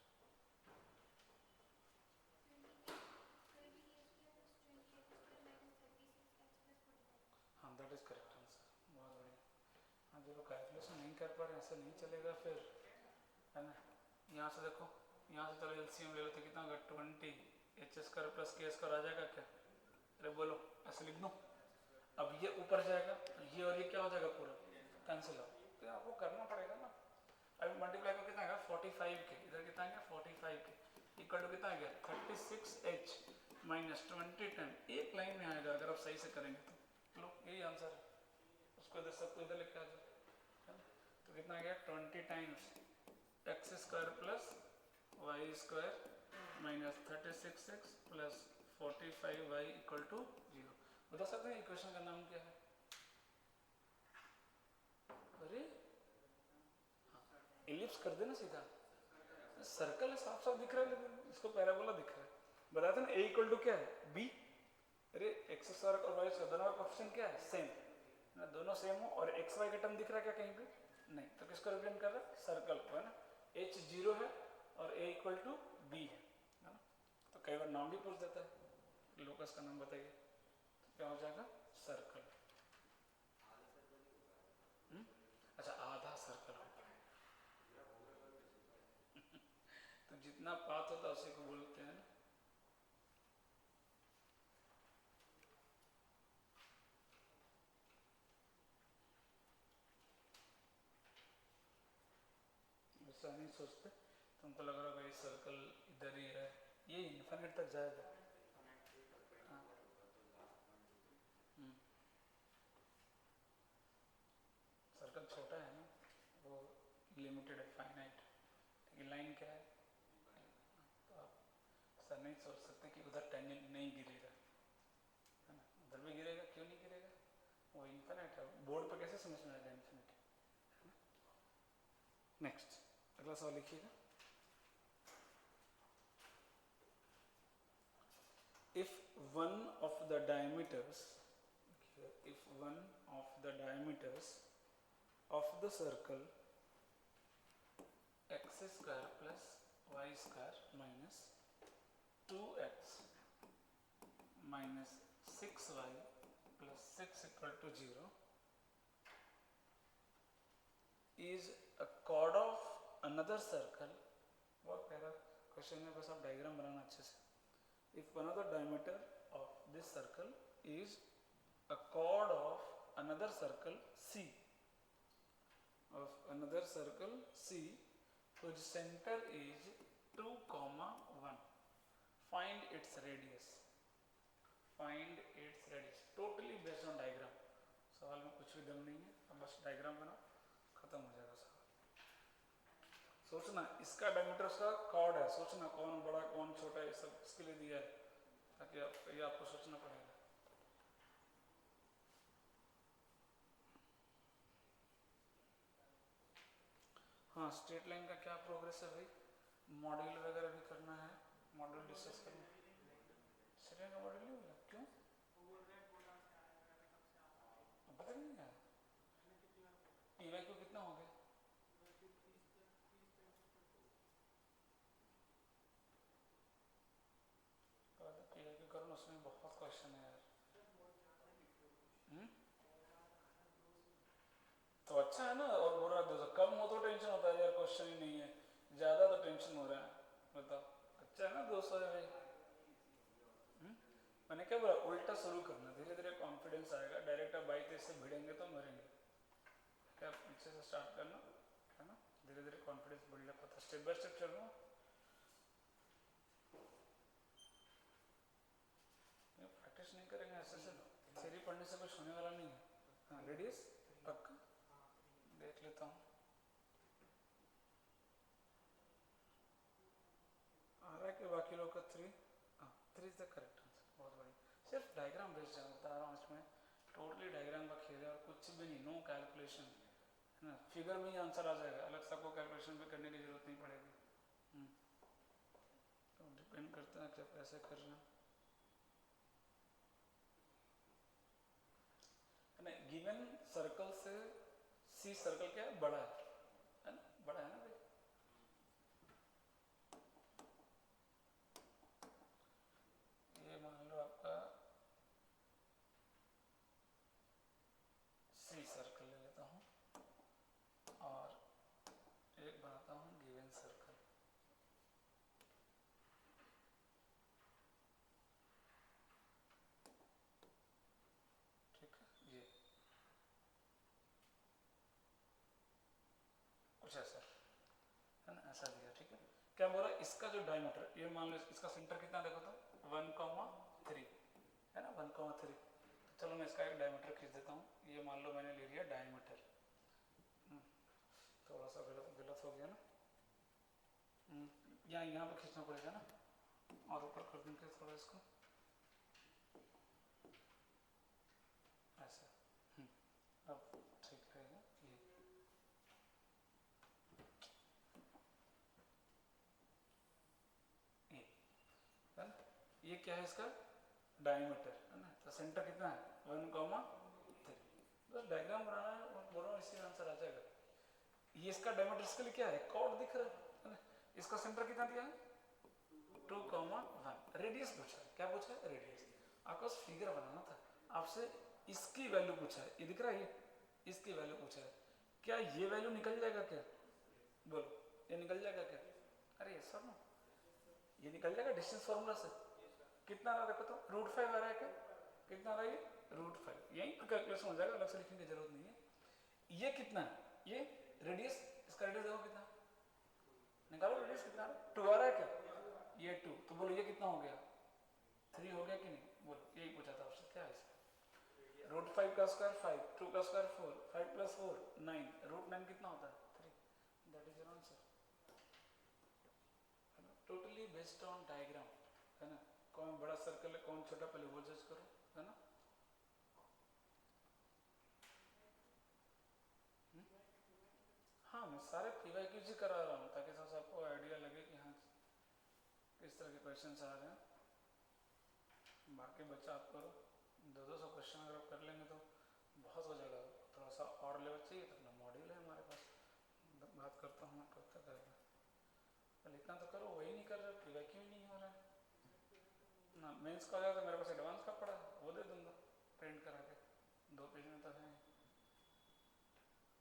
हाँ दैट इज करेक्ट आंसर, बहुत बढ़िया। हाँ जो लोग कैलकुलेशन नहीं कर पा रहे ऐसे नहीं चलेगा फिर, है ना। यहाँ से देखो, यहाँ से चलो एलसीएम ले लो तो कितना होगा? 20 H square plus K square आ जाएगा क्या? अरे बोलो, ऐसे लिख दूँ? अब ये ऊपर जाएगा, ये और ये क्या हो जाएगा, पूरा कैंसिल हो, तो आपको करना पड़ेगा ना। अभी मल्टीप्लाई को कितना आएगा 45 के, इधर कितना आएगा 45 के इक्वल टू कितना आ गया 36h माइनस 20 टाइम, एक लाइन में आएगा अगर आप सही से करेंगे तो। लो यही आंसर है, उसको इधर सबको इधर लेके आ जाओ, है ना? तो कितना आ गया 20 times x square plus y square minus 36x plus 45y equal to 0। बता सकते हैं इक्वेशन का नाम क्या है? अरे एलिप्स कर देना सीधा, सर्कल है, साफ साफ दिख रहा है, लेकिन इसको पैराबोला दिख रहा है। बताते ना a इक्वल टू क्या है b, अरे एक्स स्क्वायर और वाई स्क्वायर दोनों का कोएफिशिएंट क्या है सेम ना, दोनों सेम हो और एक्स वाई का टर्म दिख रहा है क्या कहीं पे? नहीं, तो किसको रिप्रेजेंट कर रहा है? सर्कल को, है ना। h 0 है और a इक्वल टू b है ना। तो कई बार नाम भी पूछ देता है, लोकस का नाम बताइए, तो क्या हो जाएगा सर्कल। अच्छा आधा सर्कल होता है तो जितना पाथ होता है उसी को बोलते हैं ना। ऐसा नहीं सोचते, तुमको लग रहा है सर्कल इधर ही है, ये इन्फिनिट तक जाएगा। हाँ। सर्कल छोटा है ना, वो लिमिटेड है, फाइनाइट, लेकिन लाइन क्या है, तो आप ऐसा नहीं सोच सकते कि उधर टेंजेंट नहीं गिरेगा, है ना, उधर भी गिरेगा, क्यों नहीं गिरेगा, वो इन्फिनिट है, बोर्ड पर कैसे समझ में आएगा इन्फिनिट। नेक्स्ट अगला सवाल लिखिएगा। If one of the diameters of the circle x square plus y square minus 2x minus 6y plus 6 equal to 0 is a chord of another circle, बहुत प्यारा क्वेश्चन है, बस आप डायग्राम बनाना अच्छे से। If one of the diameter of this circle is a chord of another circle C, whose center is 2, 1, find its radius, totally based on diagram। सवाल में कुछ भी दम नहीं है, अब बस डायग्राम बनाओ, खत्म हो जाएगा सवाल। सोचना इसका डायमीटर उसका कॉर्ड है, सोचना कौन बड़ा कौन छोटा है, सब इसके लिए दिया है, ताकि ये आपको सोचना पड़ेगा। हाँ स्ट्रेट लाइन का क्या प्रोग्रेस है भाई, मॉड्यूल वगैरह भी करना है, मॉड्यूल डिस्कस करना है। स्ट्रेट लाइन का मॉड्यूल नहीं होगा क्यों, पता नहीं है टी वाई को कितना हो गया, टी वाई को करो, उसमें बहुत क्वेश्चन है यार। तो अच्छा है ना, और बुरा दोस्त कम हो तो टेंशन होता है यार, क्वेश्चन ही नहीं है, ज्यादा तो टेंशन हो रहा है, बताओ। अच्छा है ना 200 है भाई। मैंने क्या बोला, उल्टा शुरू करना, धीरे धीरे कॉन्फिडेंस आएगा, डायरेक्ट आप 22-23 से भिड़ेंगे तो मरेंगे, क्या पीछे से स्टार्ट करना है ना, धीरे धीरे कॉन्फिडेंस बिल्डअप होता है, स्टेप बाय स्टेप चलना। प्रैक्टिस नहीं करेंगे ऐसे से, थ्योरी पढ़ने से कुछ होने वाला नहीं है। हाँ रेडियस पक्का देख लेता हूँ, आ रहा है कि बाकी लोग का 3, हाँ 3 इज द करेक्ट आंसर, बहुत बढ़िया। सिर्फ डायग्राम बेस्ड है, बता रहा हूँ इसमें टोटली डायग्राम का खेल है और कुछ भी नहीं, नो कैलकुलेशन, है ना, फिगर में ही आंसर आ जाएगा, अलग से आपको कैलकुलेशन भी करने की जरूरत नहीं पड़ेगी। तो डिपेंड करता है क्या कैसे करना है ना। गिवन सर्कल से सी सर्कल क्या है, बड़ा है ना, बड़ा है ना भाई। ये मान लो आपका सी सर्कल ले लेता हूँ और एक बनाता हूँ गिवन सर्कल, ठीक है। कुछ ऐसा है ना, ऐसा दिया, ठीक है। क्या बोल रहा है, इसका जो डायमीटर, ये मान लो इसका सेंटर कितना देखो तो 1,3 है ना, 1,3। चलो मैं इसका एक डायमीटर खींच देता हूँ, ये मान लो मैंने ले लिया डायमीटर, थोड़ा सा गलत गलत हो गया ना, यहाँ पे खींचना पड़ेगा ना, और ऊपर कर देंगे थोड़ा इसको ऐसा, अब ठीक रहेगा ये है ना, ये क्या है इसका डायमीटर है ना, तो सेंटर कितना है 1,3। बस डायग्राम बनाना है, बोल रहा हूँ इससे आंसर आ जाएगा। ये इसका डायमीटर इसके लिए क्या है, कॉर्ड दिख रहा है ना, इसका सेंटर कितना दिया है 2,1। रेडियस पूछा है, क्या पूछा है रेडियस, आपको फिगर बनाना था, आपसे इसकी वैल्यू पूछा है, ये दिख रहा है, ये इसकी वैल्यू पूछा है, क्या ये वैल्यू निकल जाएगा क्या, बोलो ये निकल जाएगा क्या, अरे सर ना ये निकल जाएगा डिस्टेंस फार्मूला से, कितना आ रहा देखो तो √5 आ रहा है क्या, कितना आ रहा है ये √5, यहीं पर कैलकुलेशन हो जाएगा, अलग से लिखने की जरूरत नहीं है। ये कितना है, ये रेडियस, इसका रेडियस देखो कितना, निकालो रेडियस कितना, 2 आ रहा है क्या, ये 2, तो बोलो ये कितना हो गया 3 हो गया कि नहीं, बोलो यही पूछा था आपसे, क्या है इसमें √5 का स्क्वायर 5, 2 का स्क्वायर 4, 5 + 4 9, √9 कितना होता है 3, that is your answer. Totally based on diagram है ना, कौन बड़ा सर्कल है कौन छोटा, पहले वो जज करो है ना। हाँ मैं सारे PYQs ही करा रहा हूँ ताकि थोड़ा सा आपको आइडिया लगे कि हाँ किस तरह के क्वेश्चन आ रहे हैं, बाकी बच्चा आप करो, 200 क्वेश्चन अगर आप कर लेंगे तो बहुत हो जाएगा, थोड़ा सा और लेवल चाहिए तो अपना मॉड्यूल है हमारे पास, बात करता हूँ मैं कब तक करेगा, पहले इतना तो करो, वही नहीं कर रहे, PYQ ही नहीं हो रहा है ना, मेंस का हो जाएगा तो मेरे पास एडवांस का पड़ा है वो दे दूंगा प्रिंट करा के, 2 पेज में तो है,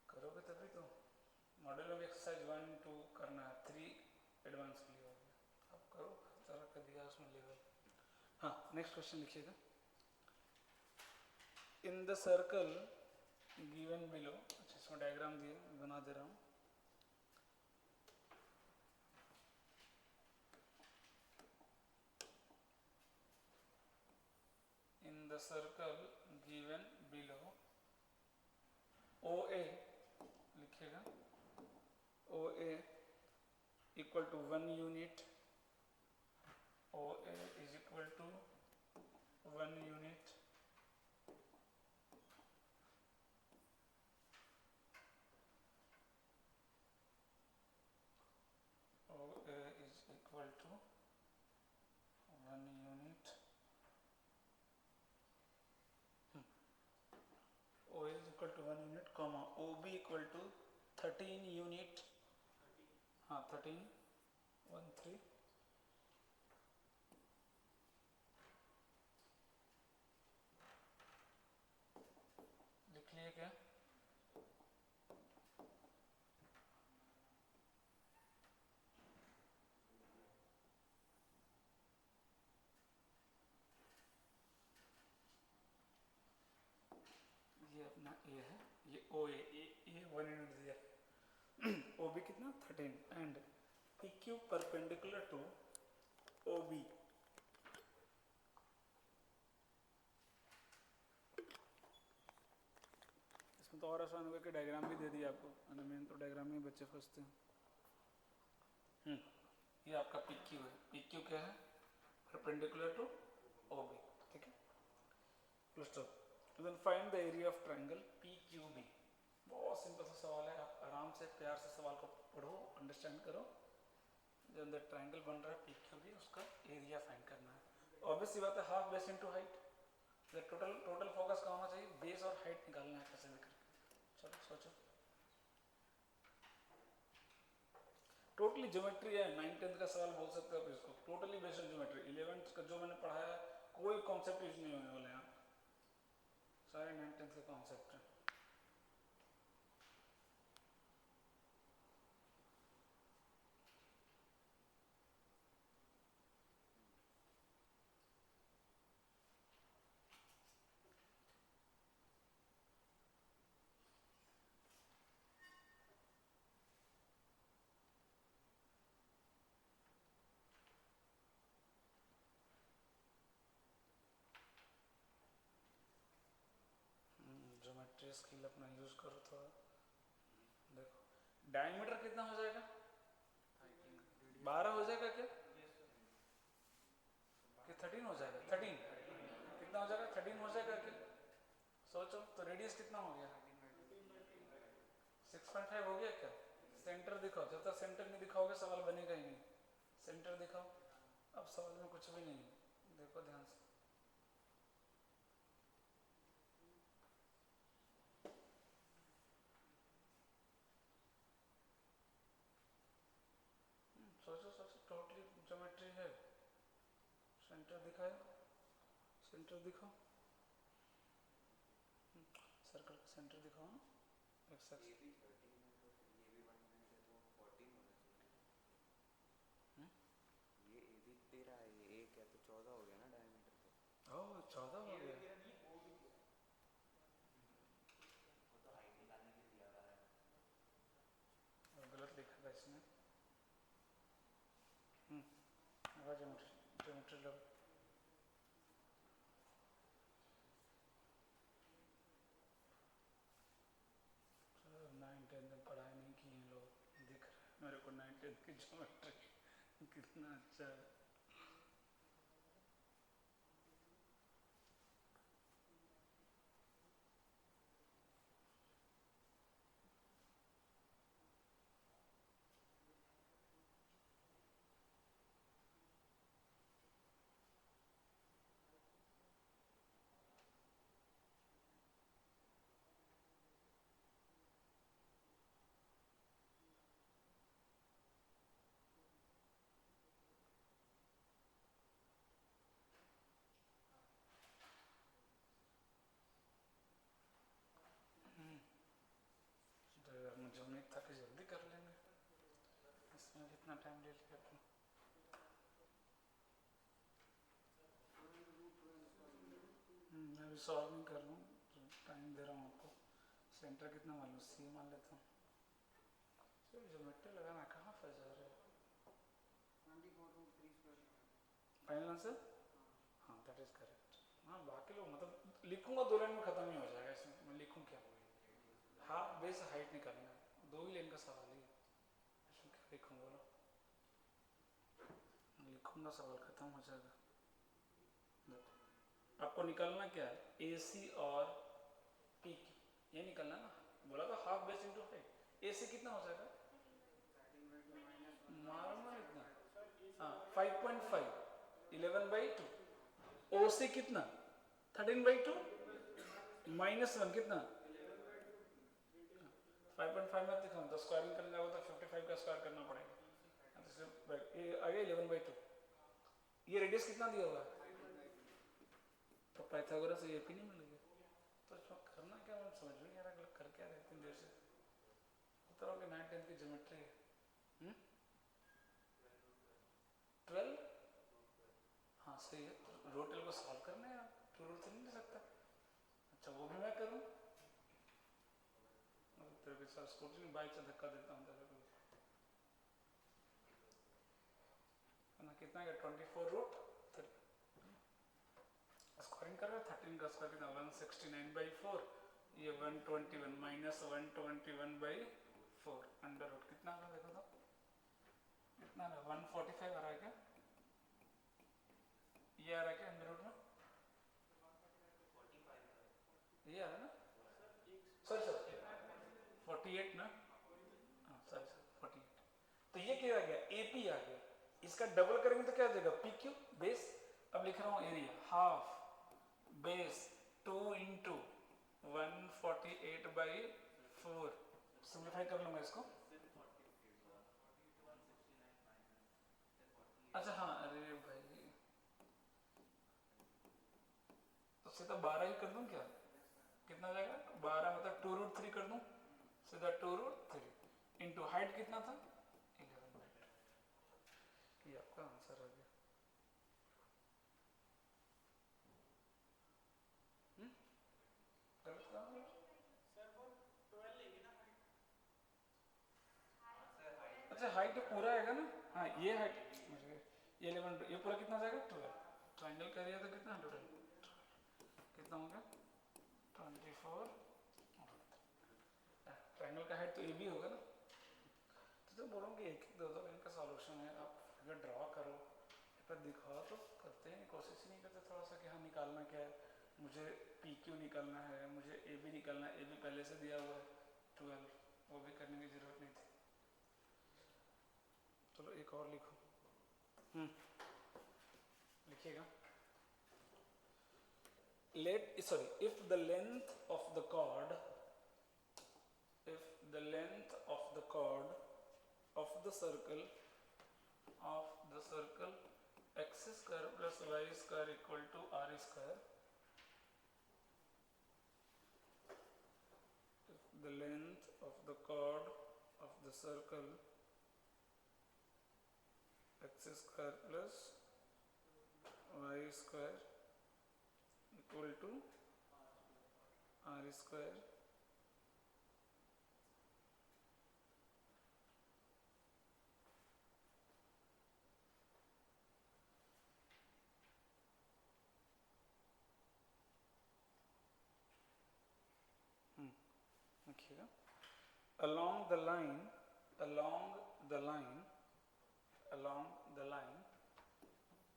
करोगे तभी तो, मॉडल में भी एक्सरसाइज 1 2 करना है, 3 एडवांस के लिए हो गया, अब करो सारा कर दिया उसमें लेवल। हाँ नेक्स्ट क्वेश्चन लिखिएगा, in the circle given below, अच्छा इसमें डायग्राम दिए बना दे रहा हूँ, in the circle given below OA लिखिएगा, OA equal to 1 unit, OA is equal to 1 unit, OA is equal to 1 unit, OA is equal to 1 unit, comma OB equal to 13 unit, हाँ 13 1 3, लिख लिए क्या, ये अपना A है, ये OA, ये 1 यूनिट दिया, OB कितना 13 and PQ perpendicular to OB, इसमें तो और आसान होगा कि डायग्राम भी दे दिया आपको, मेन तो डायग्राम में बच्चे फंसते हैं। ये आपका PQ है, PQ क्या है परपेंडिकुलर टू OB, ठीक है, full stop. Then find the area of triangle PQB, बहुत सिंपल सा सवाल है, आप आराम से प्यार से सवाल को पढ़ो अंडरस्टैंड करो, जो अंदर ट्रायंगल बन रहा है PQB उसका एरिया फाइंड करना है, ऑब्वियस सी बात है half base into height, total focus का होना चाहिए, बेस और हाइट निकालना है कैसे भी करके, चलो सोचो, टोटली ज्योमेट्री है, 9th-10th का सवाल बोल सकते हो आप इसको, totally based on geometry, 11th का जो मैंने पढ़ाया है कोई कॉन्सेप्ट यूज नहीं होने वाले हैं, सारे 9th-10th के कॉन्सेप्ट हैं। स्किल अपना यूज करो थोड़ा। देखो डायमीटर कितना हो जाएगा, 12 हो जाएगा क्या कि 13 हो जाएगा, 13 कितना हो जाएगा, 13 हो जाएगा क्या, सोचो तो रेडियस कितना हो गया, 6.5 हो गया क्या। सेंटर दिखाओ, जब तक सेंटर नहीं दिखाओगे सवाल बनेगा ही नहीं। सेंटर दिखाओ, अब सवाल में कुछ भी नहीं है, देखो ध्यान से। सोचो सोचो, टोटली ज्योमेट्री है। सेंटर दिखाए, सेंटर दिखाओ, सर्कल का सेंटर दिखाओ ना, एक्स एक्स। ये भी 13 है तो फिर ये भी 1 यूनिट है तो 14 होना चाहिए। ये ए भी 13 है, ये 1 है तो 14 हो गया ना डायमीटर तो। ओह 14 हो गया, वो तो हाइट निकालने के लिए दिया हुआ है। गलत लिखा था इसमें। ज्योमेट्री, ज्योमेट्री लो। नाइन टेंथ में पढ़ाई नहीं की हैं लोग, दिख रहा है मेरे को 9 10 की ज्योमेट्री कितना अच्छा है। तो यार मुझे उम्मीद था कि जल्दी कर लेंगे, इसमें कितना टाइम ले लिया तुम। मैं भी सॉल्व नहीं कर रहा हूँ, टाइम दे रहा हूँ आपको। सेंटर कितना मालूम, सी मान लेता हूँ। चलो ज्योमेट्री लगाना कहाँ फंस जा रहे हो। फाइनल आंसर, हाँ दैट इज करेक्ट। हाँ बाकी लोग मतलब लिखूंगा 2 लाइन में खत्म ही हो जाएगा, इसमें मैं लिखूँ क्या। हाँ बेस हाइट निकालना है, 2 ही लाइन का सवाल ही है, इसमें क्या लिखूँ बोलो, लिखूंगा सवाल खत्म हो जाएगा। आपको निकालना क्या है, ए सी और पी क्यू, ये निकालना ना। बोला तो हाफ बेस इंटू हाइट, ए सी कितना हो जाएगा, मारो ना इतना, हाँ 5.5, 11/2। ओ सी कितना, 13/2 -1 कितना, 5.5 में दिखाऊँ तो स्क्वायरिंग करने जाओ तो 55 का स्क्वायर करना पड़ेगा, ये आ गया 11/2। ये रेडियस कितना दिया हुआ है, तो पाइथागोरस से एपी नहीं मिल गया। तो इसमें करना क्या, मैं समझ में नहीं आ रहा कर क्या रहे इतनी देर से। बता रहा हूँ कि 9 10 की ज्योमेट्री है। 12, हाँ सही है, रूट 12 को सॉल्व करना है, टू रूट 3 नहीं ले सकता। अच्छा वो भी मैं करूँ, तेरे के साथ स्कूटी में बाइक से धक्का देता हूँ तेरे को। ना कितना है, 24 रूट 3 स्क्वायरिंग कर रहे हैं, 13 का स्क्वायर कितना 169/4, ये 121 -121/4 अंडर रूट कितना आ रहा है देखो तो, कितना आ रहा है 145 आ रहा है क्या, ये आ रहा है क्या अंडर रूट में, ये आ रहा है ना, सर 48 ना, हाँ सर 48। तो ये क्या आ गया, एपी आ गया, इसका डबल करेंगे तो क्या आ जाएगा, पी क्यू बेस। अब लिख रहा हूँ area half base 2 into 148/4, simplify कर लूंगा इसको। अच्छा हाँ अरे भाई, तो सीधा 12 ही कर दूं क्या, कितना जाएगा 12 मतलब 2 रूट 3 कर दूं, सीधा 2 रूट 3 इंटू हाइट कितना था 11/2, ये आपका आंसर आ गया। गलत कहाँ है? अच्छा हाइट पूरा आएगा ना, हाँ ये हाइट, ये 11, ये पूरा कितना जाएगा 12, ट्राइंगल का एरिया तो कितना 12, कितना हो गया 24 ट्रायंगल का हेड तो ए बी होगा ना, तो बोलूँगी एक एक दो दो इनका सॉल्यूशन है, आप फिगर ड्रॉ करो, पर दिखाओ तो करते हैं, कोशिश ही नहीं करते थोड़ा सा कि हाँ निकालना क्या है, मुझे पी क्यू निकालना है, मुझे ए बी निकालना है, ए बी पहले से दिया हुआ है 12, वो भी करने की ज़रूरत नहीं थी। चलो एक और लिखो, लिखिएगा, let sorry if the length of the chord of the circle x square plus y square equal to r square, if the length of the chord of the circle x square plus y square equal to r square, लिखिएगा, along the line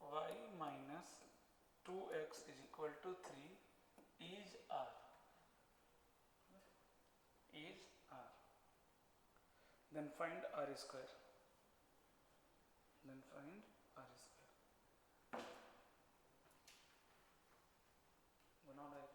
y minus 2x is equal to 3 is r, then find r square, बना रहे,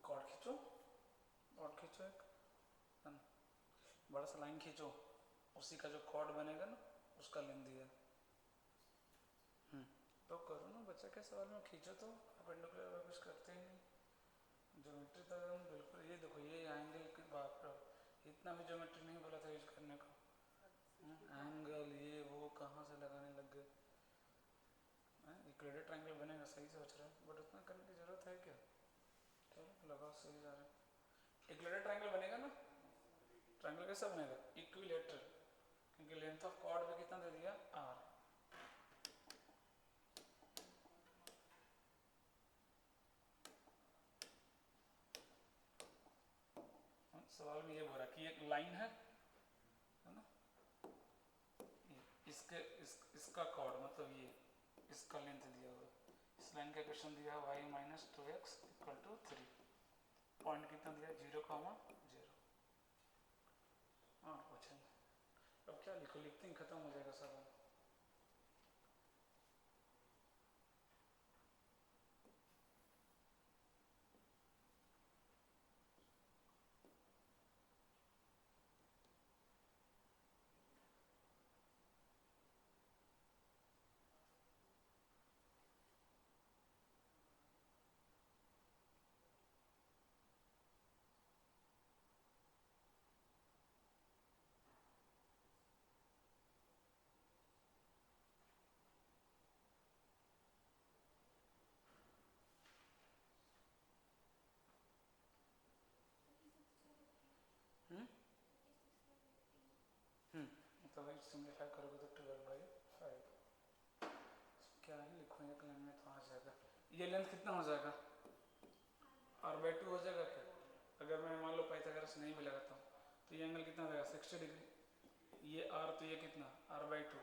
cord खींचो एक, बड़ा सा line खींचो, उसी का जो कॉर्ड बनेगा ना उसका लेंथ दिया, तो करो ना बच्चा के सवाल में, खींचो तो, परपेंडिकुलर कुछ करते ही नहीं, ज्योमेट्री तो हम बिल्कुल, ये देखो ये एंगल की बात करो, इतना भी ज्योमेट्री नहीं बोला था यूज करने को, एंगल ये वो कहाँ से लगाने लग गए, इक्वेटर ट्रायंगल बनेगा सही सोच रहे हैं, बट उतना करने की जरूरत है क्या, चलो लगाओ सही जा रहा है, इक्वेटर ट्रायंगल बनेगा ना, ट्रायंगल कैसा बनेगा, इक्विलेटरल, क्योंकि लेंथ ऑफ कॉर्ड में कितना दे दिया r, सवाल में ये बोल रहा कि एक लाइन है ना, इसका कॉर्ड मतलब ये इसका लेंथ दिया हुआ, इस लाइन का क्वेश्चन दिया है y minus 2x equal to 3, point कितना दिया 0, 0, हाँ क्वेश्चन, अब क्या लिखो, लिखते ही खत्म हो जाएगा सवाल, तो भाई सिंप्लीफाई करोगे तो 12/5, क्या ही लिखो एक लाइन में तो आ जाएगा, ये लेंथ कितना हो जाएगा r/2 हो जाएगा क्या, अगर मैं मान लो पाइथागोरस नहीं भी लगाता हूँ तो ये एंगल कितना देगा 60 डिग्री, ये r तो ये कितना r/2,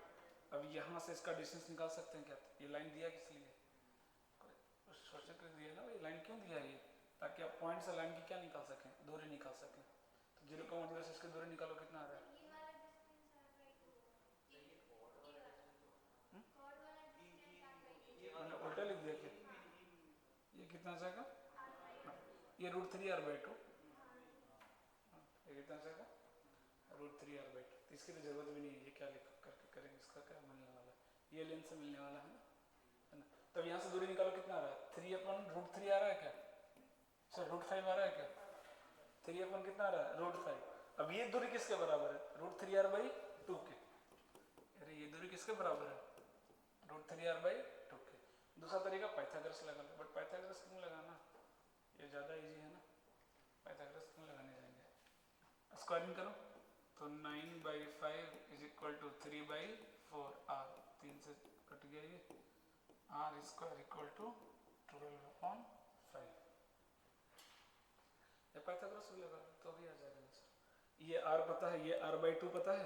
अब यहाँ से इसका डिस्टेंस निकाल सकते हैं क्या, ये लाइन दिया किस लिए, सोचे कर दिया ना, ये लाइन क्यों दिया है ये, ताकि आप पॉइंट से लाइन की क्या निकाल सकें, दूरी निकाल सकें, तो 0,0 से इसकी दूरी निकालो कितना आ रहा है, मैंने उल्टा लिख दिया क्या, ये कितना जाएगा, ये √3r/2, ये कितना जाएगा √3r/2, तो इसकी तो जरूरत भी नहीं है, ये क्या लिख करके करेंगे, इसका क्या मिलने वाला है, ये लेंथ से मिलने वाला है ना, तब यहाँ से दूरी निकालो कितना आ रहा है 3/√3 आ रहा है क्या, सर √5 आ रहा है क्या, 3 अपन कितना आ रहा है √5, अब ये दूरी किसके बराबर है? √3r/2 के। अरे ये दूरी किसके बराबर है? √3r/2 के। दूसरा तरीका पाइथागोरस लगा लो, बट पाइथागोरस क्यों लगाना, ये ज़्यादा इजी है ना, पाइथागोरस क्यों लगाने जाएंगे। स्क्वायरिंग करो तो 9/5 = 3/4 r, 3 से कट गया ये, r² = 12/5। ये पाइथागोरस भी लगा लो तो भी आ जाएगा आंसर। ये r पता है, ये r/2 पता है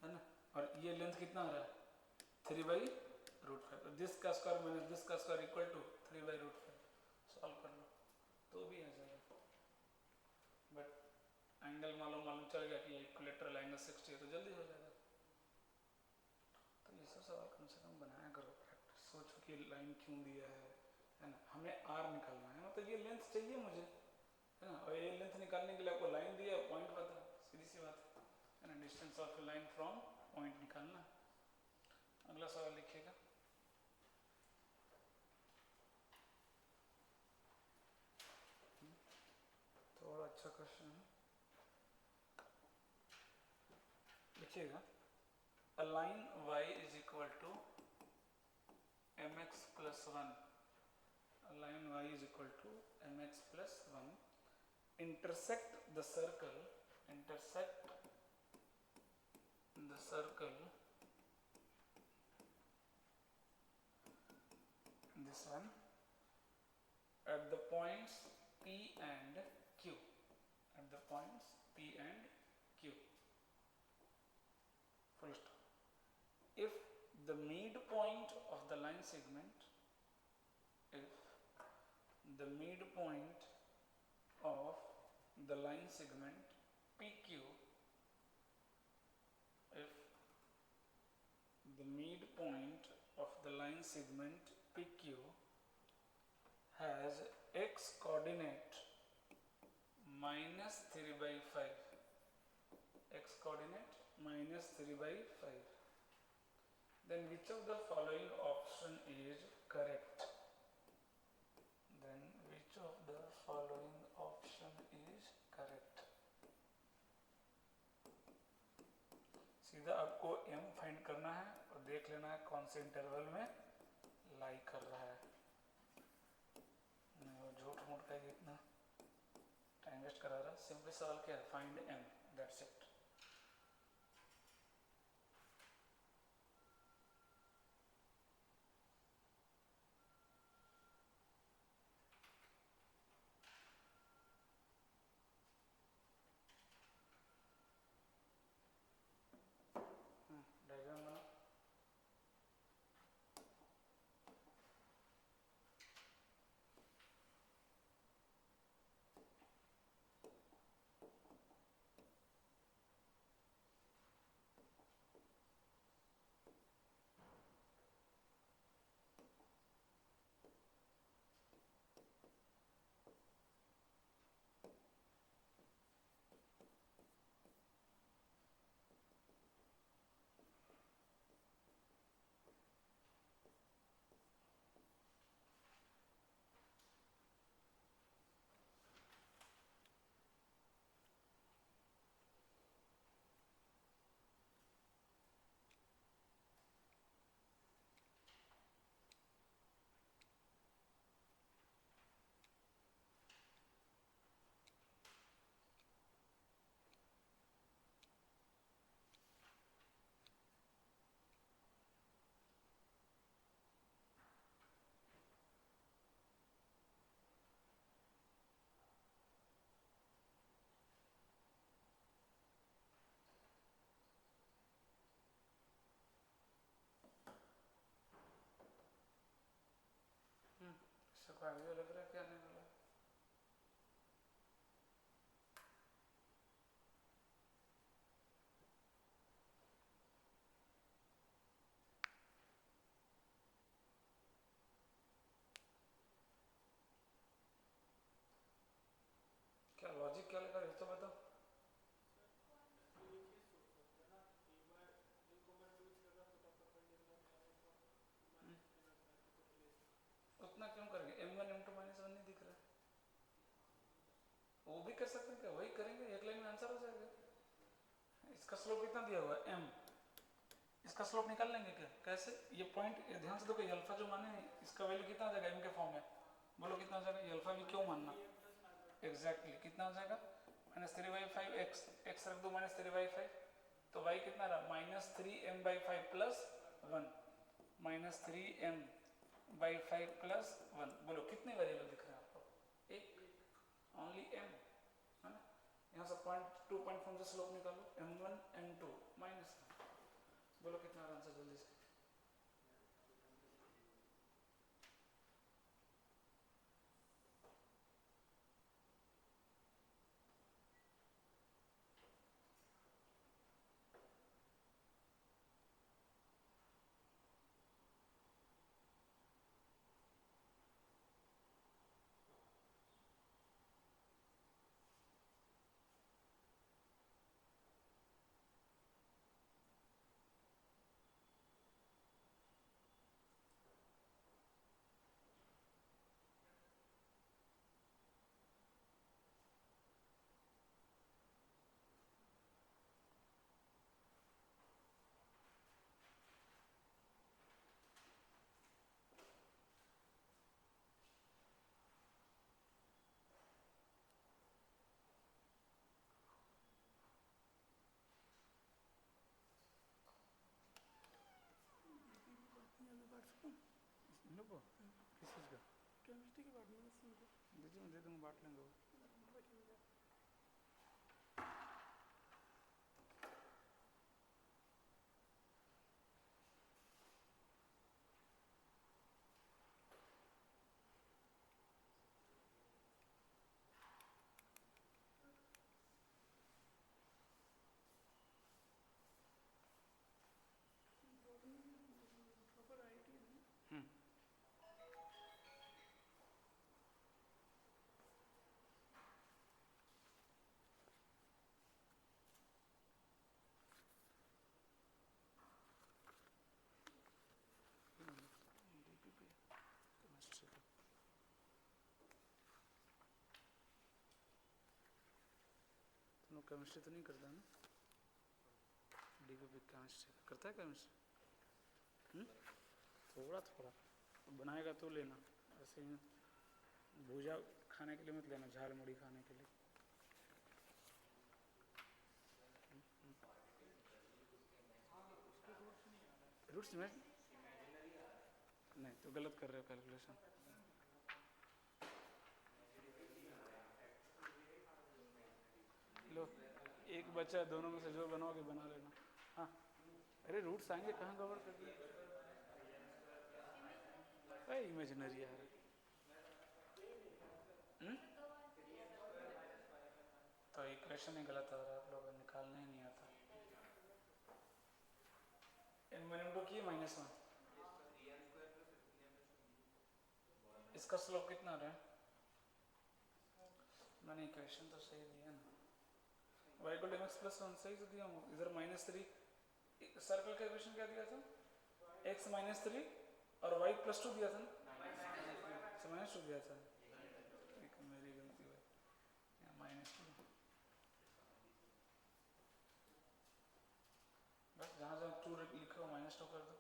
ना, और ये लेंथ कितना आ रहा है 3/√5, दिस का स्क्वायर माइनस दिस का स्क्वायर इक्वल टू 3/√5। सॉल्व कर लो तो भी आ जाएगा। बट एंगल मालूम चल गया कि इक्विलेटरल एंगल 60 है तो जल्दी हो जाएगा। तो ये सब सवाल कम से कम बनाया करो, प्रैक्टिस। सोचो कि लाइन क्यों दिया है ना, हमें r निकालना है, मतलब ये लेंथ चाहिए मुझे, है ना, और ये लेंथ निकालने के लिए आपको लाइन दिया, पॉइंट पता, सीधी सी बात है ना, distance of line from point निकालना। अगला सवाल लिखिएगा। थोड़ा अच्छा क्वेश्चन है, लिखिएगा। A line y is equal to mx plus 1. A line y is equal to mx plus 1 intersect the circle this one at the points P and Q, at the points P and Q, full stop. If the midpoint of the line segment, if the midpoint of the line segment PQ, if the midpoint of the line segment PQ has x coordinate -3/5, x coordinate -3/5, then which of the following option is correct? Then which of the following option is correct? सीधा आपको m find करना है और देख लेना है कौन से इंटरवल में लाई कर रहा है। नहीं वो झूठ मूठ का इतना टाइम वेस्ट करा रहा है। सिंपली सवाल क्या है, find m, that's it. Diagram बना। इससे कोई आइडिया लग रहा है क्या आने वाला है? क्या लॉजिक क्या लगा ये तो बताओ। उतना क्यों करेंगे, m1 m2 -1 नहीं दिख रहा है, वो भी कर सकते हैं क्या, वही करेंगे, एक लाइन में आंसर हो जाएगा। इसका स्लोप कितना दिया हुआ है m, इसका स्लोप निकाल लेंगे क्या? कैसे? ये पॉइंट ध्यान से देखो, ये अल्फा जो माने इसका वैल्यू कितना आ जाएगा m के फॉर्म में, बोलो कितना आ जाएगा? ये अल्फा भी क्यों मानना? एग्जैक्टली कितना हो जाएगा? -3/5 x रख दो -3/5, तो y कितना रहा? -3m/5 plus 1, -3m/5 plus 1। बोलो कितने वेरिएबल दिख रहे हैं आपको? एक, ओनली m है ना। यहाँ से पॉइंट 2 पॉइंट फॉर्म से स्लोप निकालो, m1 m2 -1। बोलो कितना आ रहा आंसर जल्दी से? लो किस चीज़ का? केमिस्ट्री के बारे में सुनको दीजिए, मैं दे दूँगा, बांट लेंगे वो। प्रॉपर आईटी है। हम्म, DPP केमिस्ट्री का। तुम लोग केमिस्ट्री तो नहीं करता है ना? DPP केमिस्ट्री करता है केमिस्ट्री? थोड़ा थोड़ा बनाएगा तो लेना, ऐसे ही भूजा खाने के लिए मत लेना, झाल मुड़ी खाने के लिए। रूट्स में नहीं तो गलत कर रहे हो कैलकुलेशन। लो एक बचा है, दोनों में से जो बनाओगे बना लेना। हाँ, अरे रूट्स आएंगे कहाँ कवर कर दिए? अरे इमेजिनरी यार। तो इक्वेशन ही गलत आ रहा है, आप लोगों को निकालने ही नहीं आता। n1 की -1, इसका स्लोप कितना आ रहा है? मैंने इक्वेशन तो सही दिया ना, y को mx प्लस 1 सही से दिया हूँ। इधर -3, सर्कल का इक्वेशन क्या दिया था? x -3 और y +2 दिया था ना, -2 दिया था। एक मेरी गलती है, -2 बस, जहाँ जहाँ 2 लिखा हो -2 कर दो।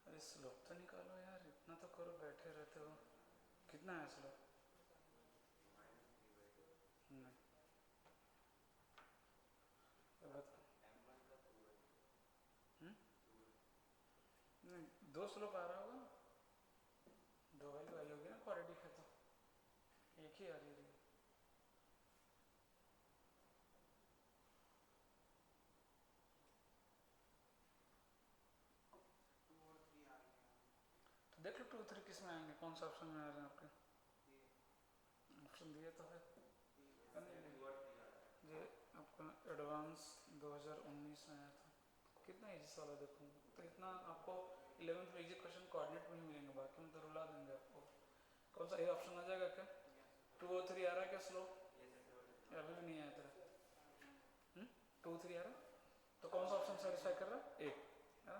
अरे स्लोप तो निकालो यार, इतना तो करो, बैठे रहते हो। कितना है स्लोप? नहीं तो बता। नहीं, 2 स्लोप आ रहा होगा ना, 2 वैल्यू आई होगी ना क्वाड्रेटिक है तो, एक ही आ रही है। तो देख लो 2 3 किस में आएंगे, कौन सा ऑप्शन में आ रहे हैं आपके? ऑप्शन दिए तो है। एडवांस 2019 में आया था, कितना इजी सवाल है देखो। तो इतना आपको 11th में इजी क्वेश्चन कोऑर्डिनेट में ही मिलेंगे, बाकी में तो रुला देंगे आपको। कौन सा ए ऑप्शन आ जाएगा क्या? 2 और 3 आ रहा है क्या स्लो? अभी भी नहीं आया तेरा? 2 3 आ रहा है, तो कौन सा ऑप्शन सेटिस्फाई कर रहा है? ए, है ना?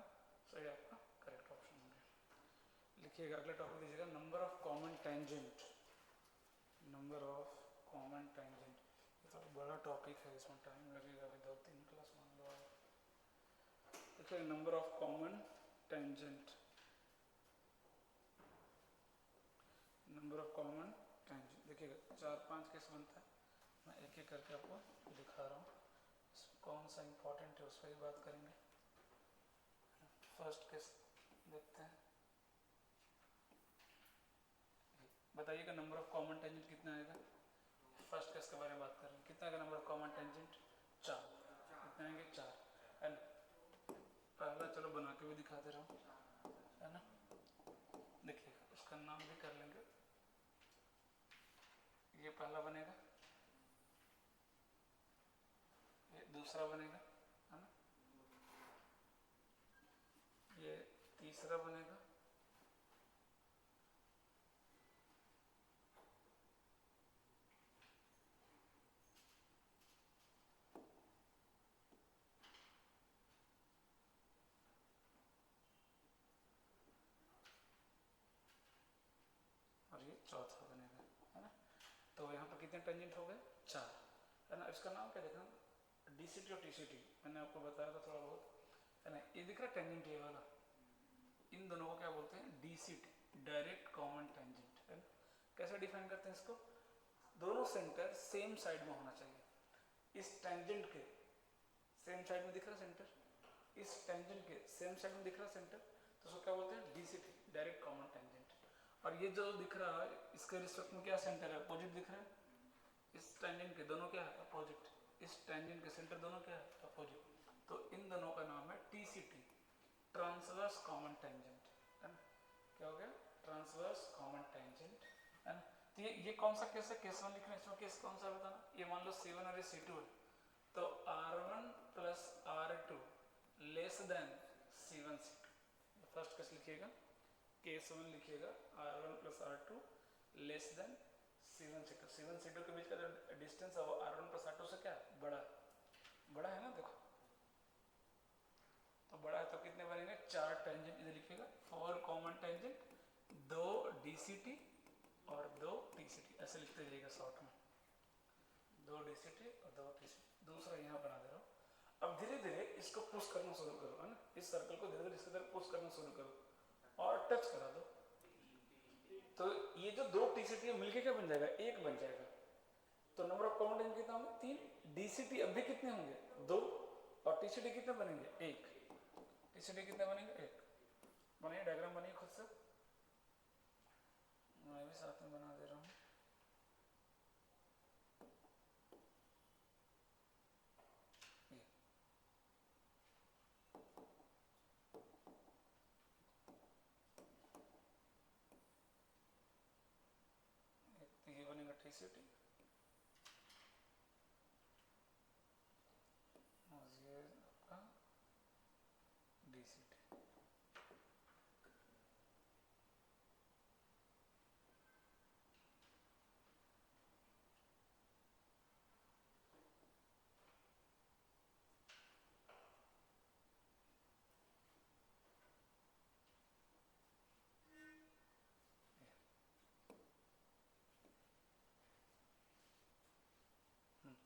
सही आपका करेक्ट ऑप्शन हो गया। लिखिएगा, अगला टॉपिक दीजिएगा number of common tangent. Number of common tangent, ये तो बड़ा टॉपिक है, इसमें टाइम लगेगा, अभी 2-3 क्लास मान लो आप। देखिए number of common tangent, number of common tangent देखिएगा 4-5 केस बनता है, मैं एक एक करके आपको दिखा रहा हूँ। कौन सा इंपॉर्टेंट है उस पर ही बात करेंगे। फर्स्ट केस देखते हैं, बताइएगा नंबर ऑफ कॉमन टेंजेंट कितना आएगा। फर्स्ट केस के बारे में बात करें, कितना आएगा नंबर ऑफ कॉमन टेंजेंट? 4। कितने आएंगे? 4, है ना? पहला चलो बना के भी दिखा दे रहा हूँ, है ना? देखिए उसका नाम भी कर लेंगे। ये पहला बनेगा, ये दूसरा बनेगा, है ना? ये तीसरा बनेगा, और ये चौथा बनेगा, है ना? तो यहाँ पर कितने टेंजेंट हो गए? 4, है ना? इसका नाम क्या देखना, डीसीटी और टीसीटी, मैंने आपको बताया था थोड़ा बहुत, है ना? ये दिख रहा है टेंजेंट ये वाला, इन दोनों को क्या बोलते हैं? डीसीटी, डायरेक्ट कॉमन टेंजेंट, है ना? कैसे डिफाइन करते हैं इसको? दोनों सेंटर सेम साइड में होना चाहिए। इस टेंजेंट के सेम साइड में दिख रहा सेंटर, इस टेंजेंट के सेम साइड में दिख रहा सेंटर, तो उसको क्या बोलते हैं? DCT, direct common tangent. और ये जो दिख रहा है इसके रिस्पेक्ट में क्या सेंटर है? अपोजिट दिख रहा है। इस टेंजेंट के दोनों क्या है? अपोजिट। इस टेंजेंट के सेंटर दोनों क्या है? अपोजिट। तो इन दोनों का नाम है टीसीटी, ट्रांसवर्स कॉमन टेंजेंट, है ना? क्या हो गया? ट्रांसवर्स कॉमन टेंजेंट, है ना? तो ये कौन सा केस है? केस 1 लिखना है, इसमें केस कौन सा बताना? ये मान लो C1 और ये C2 है, तो R1 plus R2 less than C1 C2। First case लिखिएगा, केस 1 लिखिएगा, R1 plus R2 less than C1 C2। C1 C2 के बीच का जो डिस्टेंस है वो R1 प्लस R2 से क्या है? बड़ा, बड़ा है ना? देखो तो बड़ा है, तो कितने बनेंगे? 4 टेंजेंट इधर लिखिएगा, 4 कॉमन टेंजेंट, 2 डीसीटी और 2 टीसीटी, ऐसे लिखते जाइएगा शॉर्ट में, 2 डीसीटी और 2 टीसीटी। दूसरा यहाँ बना दे रहा हूँ। अब धीरे धीरे इसको पुश करना शुरू करो, है ना? इस सर्कल को धीरे धीरे इसके तरफ पुश करना शुरू करो और टच करा दो, तो ये जो 2 टीसीटी मिलके क्या बन जाएगा? 1 बन जाएगा। तो नंबर ऑफ कॉमन टेंजेंट कितना होंगे? 3। डीसीटी अब भी कितने होंगे? 2, और टीसीटी कितने बनेंगे? 1। टीसीटी कितने बनेंगे? 1। बनाइए डायग्राम, बनाइए खुद से, मैं भी साथ में बना दे रहा हूँ। ये बनेगा टीसीटी और ये आपका डीसीटी।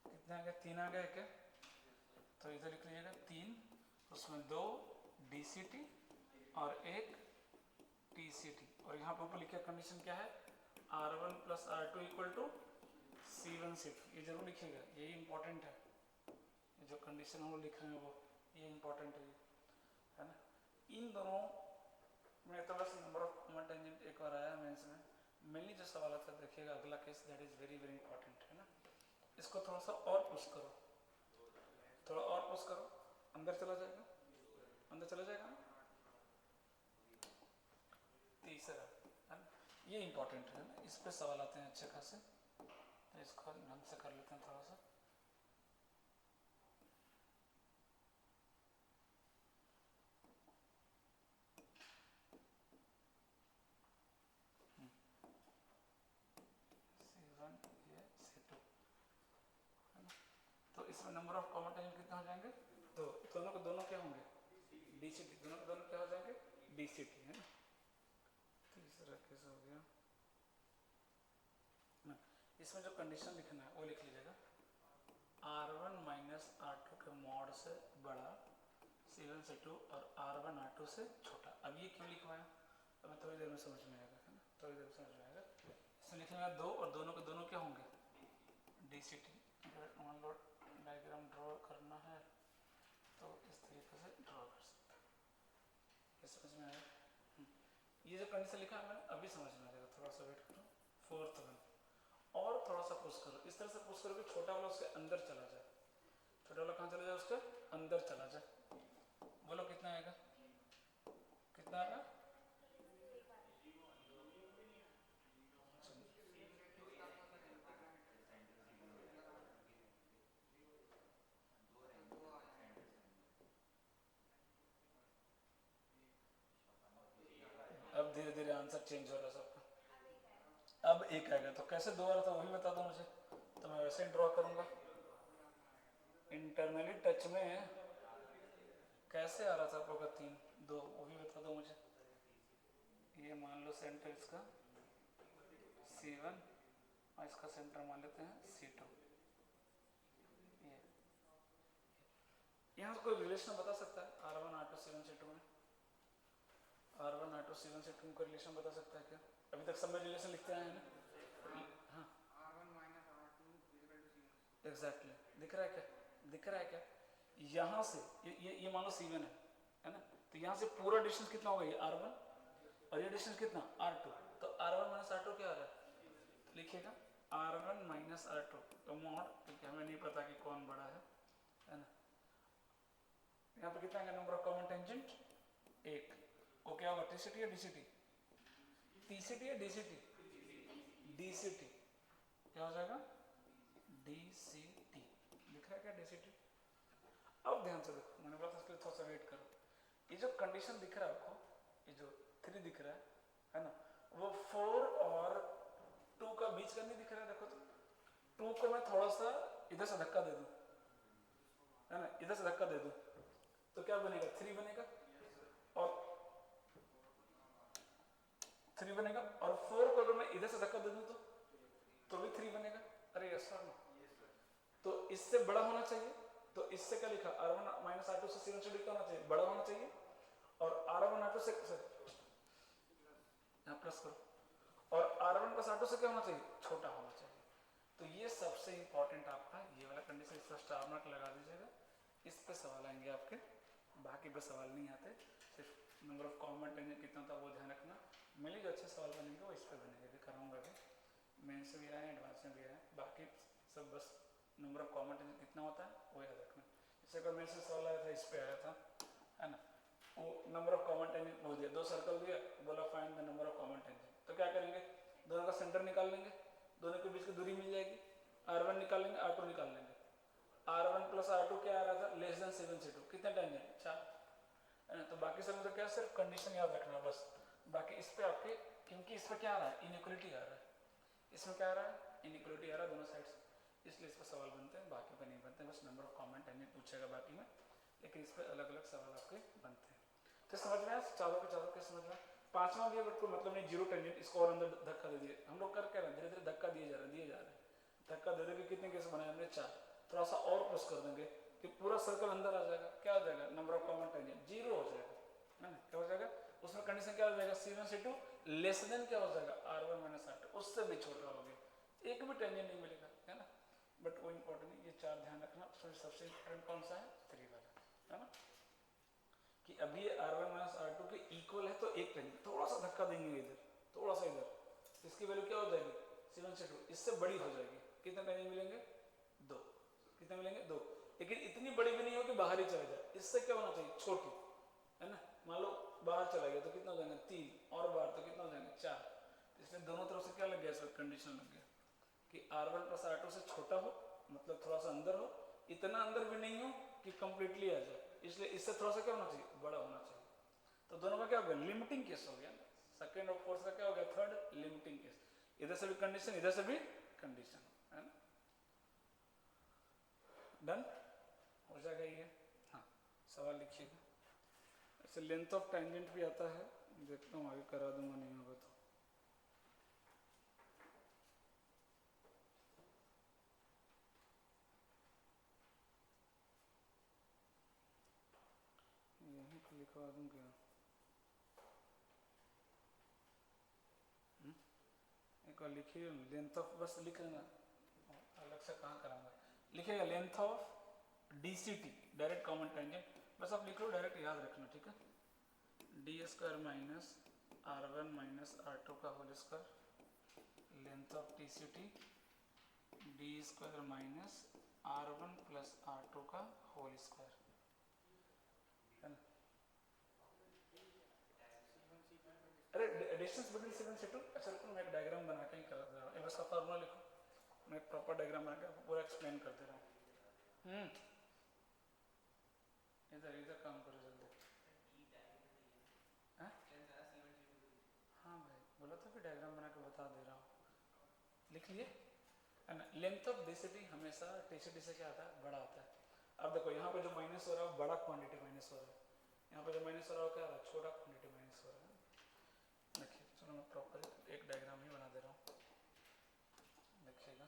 कितने आ गए? 3 आ गए क्या? तो इधर लिख लीजिएगा 3, उसमें 2 डीसीटी और 1 टीसीटी, और यहाँ पर ऊपर लिखिए कंडीशन क्या है? R1 plus R2 equal to C1 C2, ये जरूर लिखिएगा, यही इंपॉर्टेंट है। ये जो कंडीशन हम लोग लिख रहे हैं वो ये इंपॉर्टेंट है ना? इन दोनों में तो बस नंबर ऑफ कॉमन टेंजेंट एक बार आया मेंस में, मेनली जो सवाल आता है देखिएगा अगला case, that is very very important, है ना? इसको थोड़ा सा और पुश करो, थोड़ा और पुश करो, अंदर चला जाएगा, अंदर चला जाएगा ना? तीसरा, है ना? ये इंपॉर्टेंट है ना, इस पे सवाल आते हैं अच्छे खासे, तो इसको ढंग से कर लेते हैं थोड़ा सा। नंबर ऑफ कॉमन टेंजेंट कितने हो जाएंगे? तो दोनों के दोनों क्या होंगे? DCT, दोनों के दोनों क्या हो जाएंगे? DCT, है ना। तीसरा केस हो गया ना, इसमें जो कंडीशन लिखना है वो लिख लीजिएगा, R1 माइनस R2 के मॉड से बड़ा C1 C2 और R1 R2 से छोटा। अब ये क्यों लिखवाया, अब थोड़ी देर में समझ में आएगा, है ना, थोड़ी देर में समझ में आएगा। इसमें लिखेंगे दो और दोनों के दोनों क्या होंगे? DCT। अगर मान लो डायग्राम ड्रॉ करना है तो इस तरीके से ड्रॉ कर सकते हैं, ये समझ में आएगा। ये जो कंडीशन लिखा है मैंने अभी समझ में आ जाएगा, थोड़ा सा वेट करो। फोर्थ वन और थोड़ा सा पुश करो, इस तरह से पुश करो कि छोटा वाला उसके अंदर चला जाए। छोटा वाला कहाँ चला जाए? उसके अंदर चला जाए। बोलो कितना आएगा? कितना आएगा? अब धीरे धीरे आंसर चेंज हो रहा है सबका। अब एक आएगा, तो कैसे दो आ रहा था वही बता दो मुझे, तो मैं वैसे ही ड्रॉ करूंगा। इंटरनली टच में कैसे आ रहा था आपका 3 2, वो भी बता दो मुझे। ये मान लो सेंटर इसका C1 और इसका सेंटर मान लेते हैं C2। ये यहाँ से कोई रिलेशन बता सकता है R1 R2 C1 C2 में? R1 R2 C1 C2 में कोई रिलेशन बता सकता है क्या? अभी तक सब में रिलेशन लिखते आए हैं ना? हाँ, R1 minus R2 equal to C1। Exactly. दिख रहा है क्या? दिख रहा है क्या? यहाँ से ये मान लो C1 है ना, तो यहाँ से पूरा डिस्टेंस कितना होगा? ये R1 और ये डिस्टेंस कितना? R2। तो R1 माइनस R2 क्या आ रहा है? लिखिएगा R1 माइनस R2 तो मॉड, क्योंकि हमें नहीं पता कि कौन बड़ा है ना। यहाँ पे कितना है नंबर ऑफ कॉमन टेंजेंट? 1। वो क्या होगा? TCT या DCT? TCT या DCT? DCT। क्या हो जाएगा? DCT। दिख रहा है क्या DCT? अब ध्यान से देखो, मैंने बोला था इसके लिए थोड़ा सा वेट करो। ये जो कंडीशन दिख रहा है आपको, ये जो 3 दिख रहा है ना, वो 4 और 2 का बीच का नहीं दिख रहा है। देखो तो 2 को मैं थोड़ा सा इधर से धक्का दे दूं, है ना, इधर से धक्का दे दूं तो क्या बनेगा? 3 बनेगा। और 3 बनेगा। और 4 को अगर मैं इधर से धक्का दे दूं तो भी 3 बनेगा। अरे यस सर, तो इससे बड़ा होना चाहिए। तो इससे क्या लिखा? R1 माइनस R2 से C1 C2 क्या होना चाहिए? बड़ा होना चाहिए। और R1 R2 से यहाँ प्लस करो, और R1 प्लस R2 से क्या होना चाहिए? छोटा होना चाहिए। तो ये सबसे इंपॉर्टेंट आपका ये वाला कंडीशन, इस पर स्टार मार्क लगा दीजिएगा। इस पे सवाल आएंगे आपके, बाकी पे सवाल नहीं आते। सिर्फ नंबर ऑफ कॉमन टेंजेंट कितना होता है वो ध्यान रखना। मेरे जो अच्छे सवाल बनेंगे वो इस पे बनेंगे, भी कराऊंगा भी, मेंस में भी आए एडवांस में भी आए। बाकी सब बस नंबर ऑफ कॉमन टेंजेंट कितना होता है वो याद रखना। जैसे अगर मेरे से सवाल आया था, इस पे आया था, है ना, वो नंबर ऑफ कॉमन टेंजेंट बोल दिया, 2 सर्कल दिया, बोला find the number of common tangent. तो क्या करेंगे? दोनों का सेंटर निकाल लेंगे, दोनों के बीच की दूरी मिल जाएगी, R1 निकाल लेंगे, R2 निकाल लेंगे। R1 प्लस R2 क्या आ रहा था? Less than C1 C2। कितने टेंजेंट? 4, है ना। तो बाकी सब तो क्या, सिर्फ कंडीशन याद रखना बस। बाकी इस पे आपके, क्योंकि इस पे क्या आ रहा है? इनइक्वालिटी आ रहा है। इसमें क्या आ रहा है? इनइक्वालिटी आ रहा है दोनों साइड से, इसलिए इस पर सवाल बनते हैं, बाकी पे नहीं बनते। बस नंबर ऑफ कॉमन टेंजेंट पूछेगा बाकी में, लेकिन इस पर अलग अलग सवाल आपके बनते हैं। तो समझ में आया? चारों के चारों के समझ में? पांचवा भी कोई मतलब नहीं, 0 टेंजेंट, इसको और अंदर धक्का दे दिए। हम लोग कर क्या रहे हैं? धीरे धीरे धक्का दिए जा रहे हैं। धक्का दे देंगे, कितने केस बनाए हमने? 4। थोड़ा सा और पुश कर देंगे कि पूरा सर्कल अंदर आ जाएगा। क्या हो जाएगा? नंबर ऑफ कॉमन टेंजेंट 0 हो जाएगा, है ना। क्या हो जाएगा? उसमें कंडीशन क्या हो जाएगा? C1 C2 लेस देन क्या हो जाएगा? R1 माइनस R2, उससे भी छोटा हो गया, एक भी टेंजेंट नहीं मिलेगा, है ना। बट वो इंपॉर्टेंट नहीं, ये 4 ध्यान रखना। सबसे इंपॉर्टेंट कौन सा है? 3 वाला, है ना, कि अभी ये R1 माइनस R2 के इक्वल है, तो एक टेंजेंट थोड़ा सा धक्का देंगे इधर, थोड़ा सा इधर, इसकी वैल्यू क्या हो जाएगी? C1 C2 इससे बड़ी हो जाएगी। कितने टेंजेंट मिलेंगे? 2। कितने मिलेंगे? 2। लेकिन इतनी बड़ी भी नहीं हो कि बाहर ही चला जाए, इससे क्या होना चाहिए? छोटी, है ना। मान लो बाहर चला गया तो कितना हो जाएगा? 3, और बाहर तो कितना हो जाएंगे? 4। इसलिए दोनों तरफ से क्या लग गया? इसमें कंडीशन लग गया कि R1 प्लस R2 से छोटा हो, मतलब थोड़ा सा अंदर हो, इतना अंदर भी नहीं हो कि कंप्लीटली आ जाए, इसलिए इससे थोड़ा सा क्या होना चाहिए? बड़ा होना चाहिए। तो दोनों का क्या हो गया? लिमिटिंग केस हो गया। सेकंड और फोर्थ का क्या हो गया? Third limiting case. इधर से भी कंडीशन, इधर से भी कंडीशन, है ना। डन। हो जाएगा ये। हाँ, सवाल लिखिएगा। ऐसे लेंथ ऑफ टेंजेंट भी आता है, देखता हूँ आगे करा दूंगा, नहीं होगा तो। यहीं पे लिखवा दूँ क्या? एक बार लिखिए लेंथ ऑफ, बस लिख लेना, अलग से कहाँ कराऊंगा। लिखिएगा length of DCT, direct common tangent, बस आप लिख लो, डायरेक्ट याद रखना, ठीक है। d² minus R1 minus R2 का whole square, length of DCT d² minus R1 plus R2 का होल स्क्वायर, है ना। अरे डिस्टेंस बिटवीन C1 C2, अच्छा रुको मैं एक डायग्राम बना के ही कर दे रहा हूँ, बस का फार्मूला लिखो, मैं प्रॉपर डायग्राम बना के आपको पूरा एक्सप्लेन कर दे रहा हूँ। इधर इधर काम करो जल्दी। हाँ हाँ भाई, बोला था कि डायग्राम बना के बता दे रहा हूँ, लिख लिए, है ना। लेंथ ऑफ DCT हमेशा TCT से क्या आता है, बड़ा आता है। अब देखो यहाँ पे जो माइनस हो रहा है वो बड़ा क्वांटिटी माइनस हो रहा है, यहाँ पे जो माइनस हो रहा है वो क्या हो रहा है, छोटा क्वांटिटी माइनस हो रहा है। देखिए चलो मैं प्रॉपर एक डायग्राम ही बना दे रहा हूँ, देखिएगा।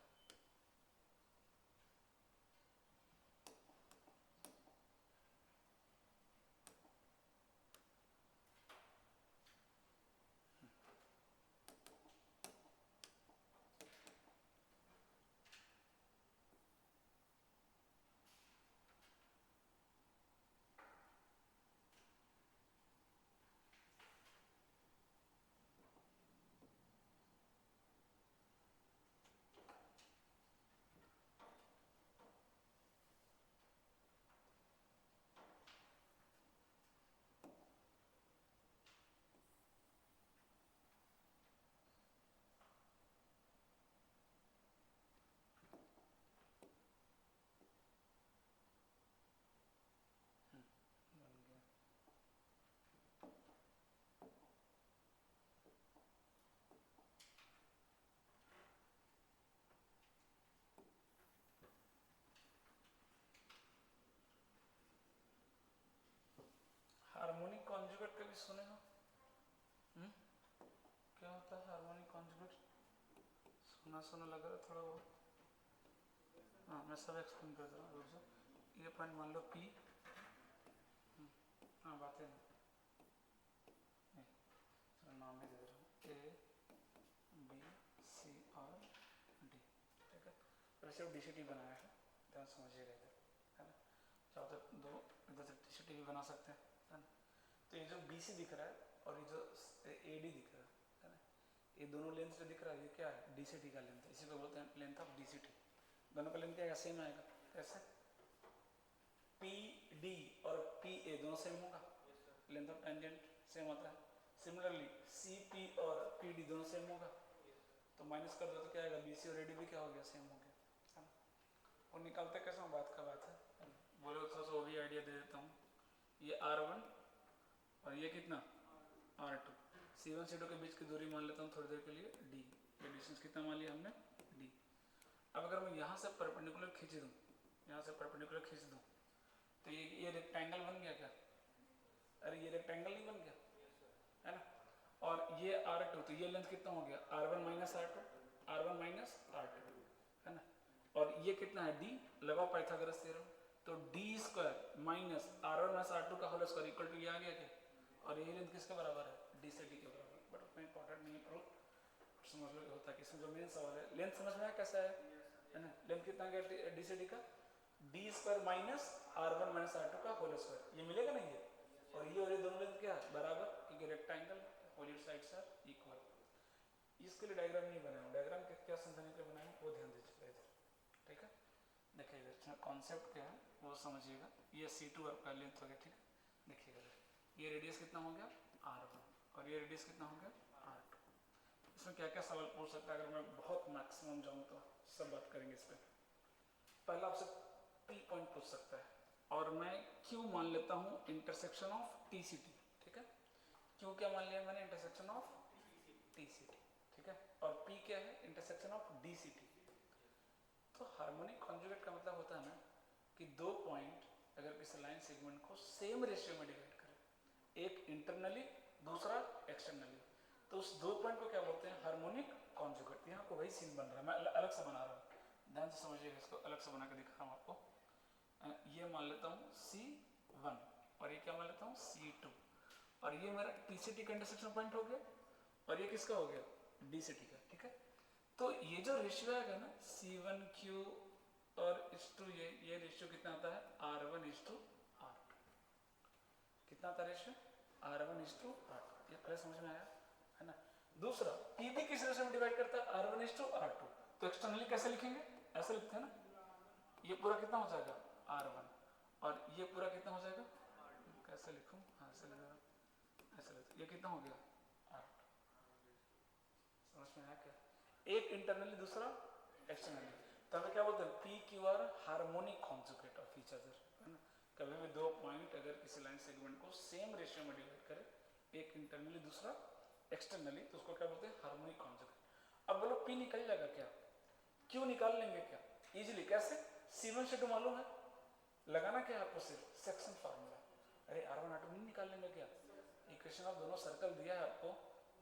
बन गया। हार्मोनिक कॉन्जुगेट कभी सुने हो? क्या होता है हार्मोनिक कॉन्जुगेट? सुना सुना लग रहा है थोड़ा बहुत। हाँ मैं सब एक्सप्लेन कर दे रहा हूँ, रुक जाओ। ये पॉइंट मान लो P, हाँ बातें नहीं, चलो नाम ही दे रहा हूँ, A B C और D, ठीक है। वैसे वो DCT बनाया है, ध्यान समझिएगा इधर, है ना। चाहो तो दो इधर से DCT भी बना सकते हैं, है ना। तो ये जो BC दिख रहा है और ये जो AD दिख रहा है ना, ये दोनों लेंथ जो दिख रहा है ये क्या है, DCT का लेंथ है, इसी को बोलते हैं लेंथ ऑफ DCT। दोनों का लेंथ क्या सेम आएगा, कैसे? PD और PA दोनों सेम होगा, लेंथ ऑफ टेंजेंट सेम होता है। सिमिलरली CP और PD दोनों सेम होगा, तो माइनस कर दो तो क्या आएगा, BC और AD भी क्या हो गया, सेम हो गया, है ना। और निकालते कैसे, बात का बात है, बोलो तो वो भी आइडिया दे देता हूँ। ये R1 और ये कितना R2, C1 C2 के बीच की दूरी मान लेता हूँ थोड़ी देर के लिए D, ये डिस्टेंस कितना मान लिया हमने, D। अब अगर मैं यहाँ से परपेंडिकुलर खींच दूँ, यहाँ से परपेंडिकुलर खींच दूँ, तो ये रेक्टेंगल बन गया क्या? अरे ये रेक्टेंगल नहीं बन गया, है ना। और ये R2, तो ये लेंथ कितना हो गया, R1 minus R2, R1 minus R2, है ना। और ये कितना है D, लगाओ पाइथागोरस थ्योरम, तो D² minus R1 minus R2 का होल स्क्वायर इक्वल टू ये आ गया क्या? और ये लेंथ किसके बराबर है, DCT के बराबर। बट उतना इंपॉर्टेंट नहीं है, प्रूफ समझ लो होता है कि इसमें जो मेन सवाल है, लेंथ समझ में आया कैसा है ना। लेंथ कितना गया DCT का, D² minus R1 minus R2 का होल स्क्वायर, ये मिलेगा नहीं ये, और ये दोनों लेंथ क्या है, बराबर, क्योंकि rectangle opposite sides are equal. इसके लिए डायग्राम नहीं बनाया, डायग्राम क्या समझने के लिए बनाया वो ध्यान दीजिएगा इधर, ठीक है। देखिए इधर कॉन्सेप्ट क्या है वो समझिएगा। ये C2 आपका लेंथ हो गया, ठीक है। देखिएगा ये रेडियस कितना हो गया R1 और ये रेडियस कितना हो गया R2। इसमें क्या क्या सवाल पूछ सकता है, अगर मैं बहुत मैक्सिमम जाऊँ तो सब बात करेंगे इस पर। पहला आपसे P पॉइंट पूछ सकता है, और मैं Q मान लेता हूँ इंटरसेक्शन ऑफ TCT, ठीक है। Q क्या मान लिया मैंने, इंटरसेक्शन ऑफ TCT, ठीक है। और P क्या है, इंटरसेक्शन ऑफ DCT। तो हार्मोनिक कॉन्जुगेट का मतलब होता है ना कि दो पॉइंट अगर किसी लाइन सेगमेंट को सेम रेशियो में डिवाइड करें, एक इंटरनली दूसरा एक्सटर्नली, तो उस दो पॉइंट को क्या बोलते हैं, हार्मोनिक कॉन्जुगेट। यहाँ को वही सीन बन रहा है, मैं अलग से बना रहा हूँ, ध्यान से समझिएगा, इसको अलग से बना के दिखा रहा हूँ आपको। ये मान लेता हूँ C1 और ये क्या मान लेता हूँ C2, और ये मेरा TCT का इंटरसेक्शन पॉइंट हो गया, और ये किसका हो गया, DCT का, ठीक है। तो ये जो रेशियो आएगा ना C1Q और इस टू ये रेशियो कितना आता है, R1:R2, कितना आता है रेशियो, R1:R2। ये पहले समझ में आया है ना। दूसरा PB किस रेशियो में डिवाइड करता है, R1:R2, तो एक्सटर्नली कैसे लिखेंगे, ऐसे लिखते हैं ना, ये पूरा कितना हो जाएगा R1 और ये पूरा कितना हो जाएगा, कैसे लिखूं, हाँ ऐसे लिखूं, ऐसे लिखूं, ये कितना हो गया R2। समझ में आया क्या, एक इंटरनली दूसरा एक्सटर्नली, तो हमें क्या बोलते हैं, PQR harmonic conjugate of each other, है ना। कभी भी दो पॉइंट अगर किसी लाइन सेगमेंट को सेम रेशियो में डिवाइड करे, एक इंटरनली दूसरा एक्सटर्नली, तो उसको क्या बोलते हैं, हार्मोनिक कॉन्जुगेट। अब बोलो P निकल जाएगा क्या, Q निकाल लेंगे क्या, इजीली, कैसे, C1 मालूम है, लगाना क्या है आपको, सिर्फ सेक्शन फार्मूला। अरे R1:R2 नहीं निकाल लेंगे क्या, इक्वेशन ऑफ दोनों सर्कल दिया है आपको,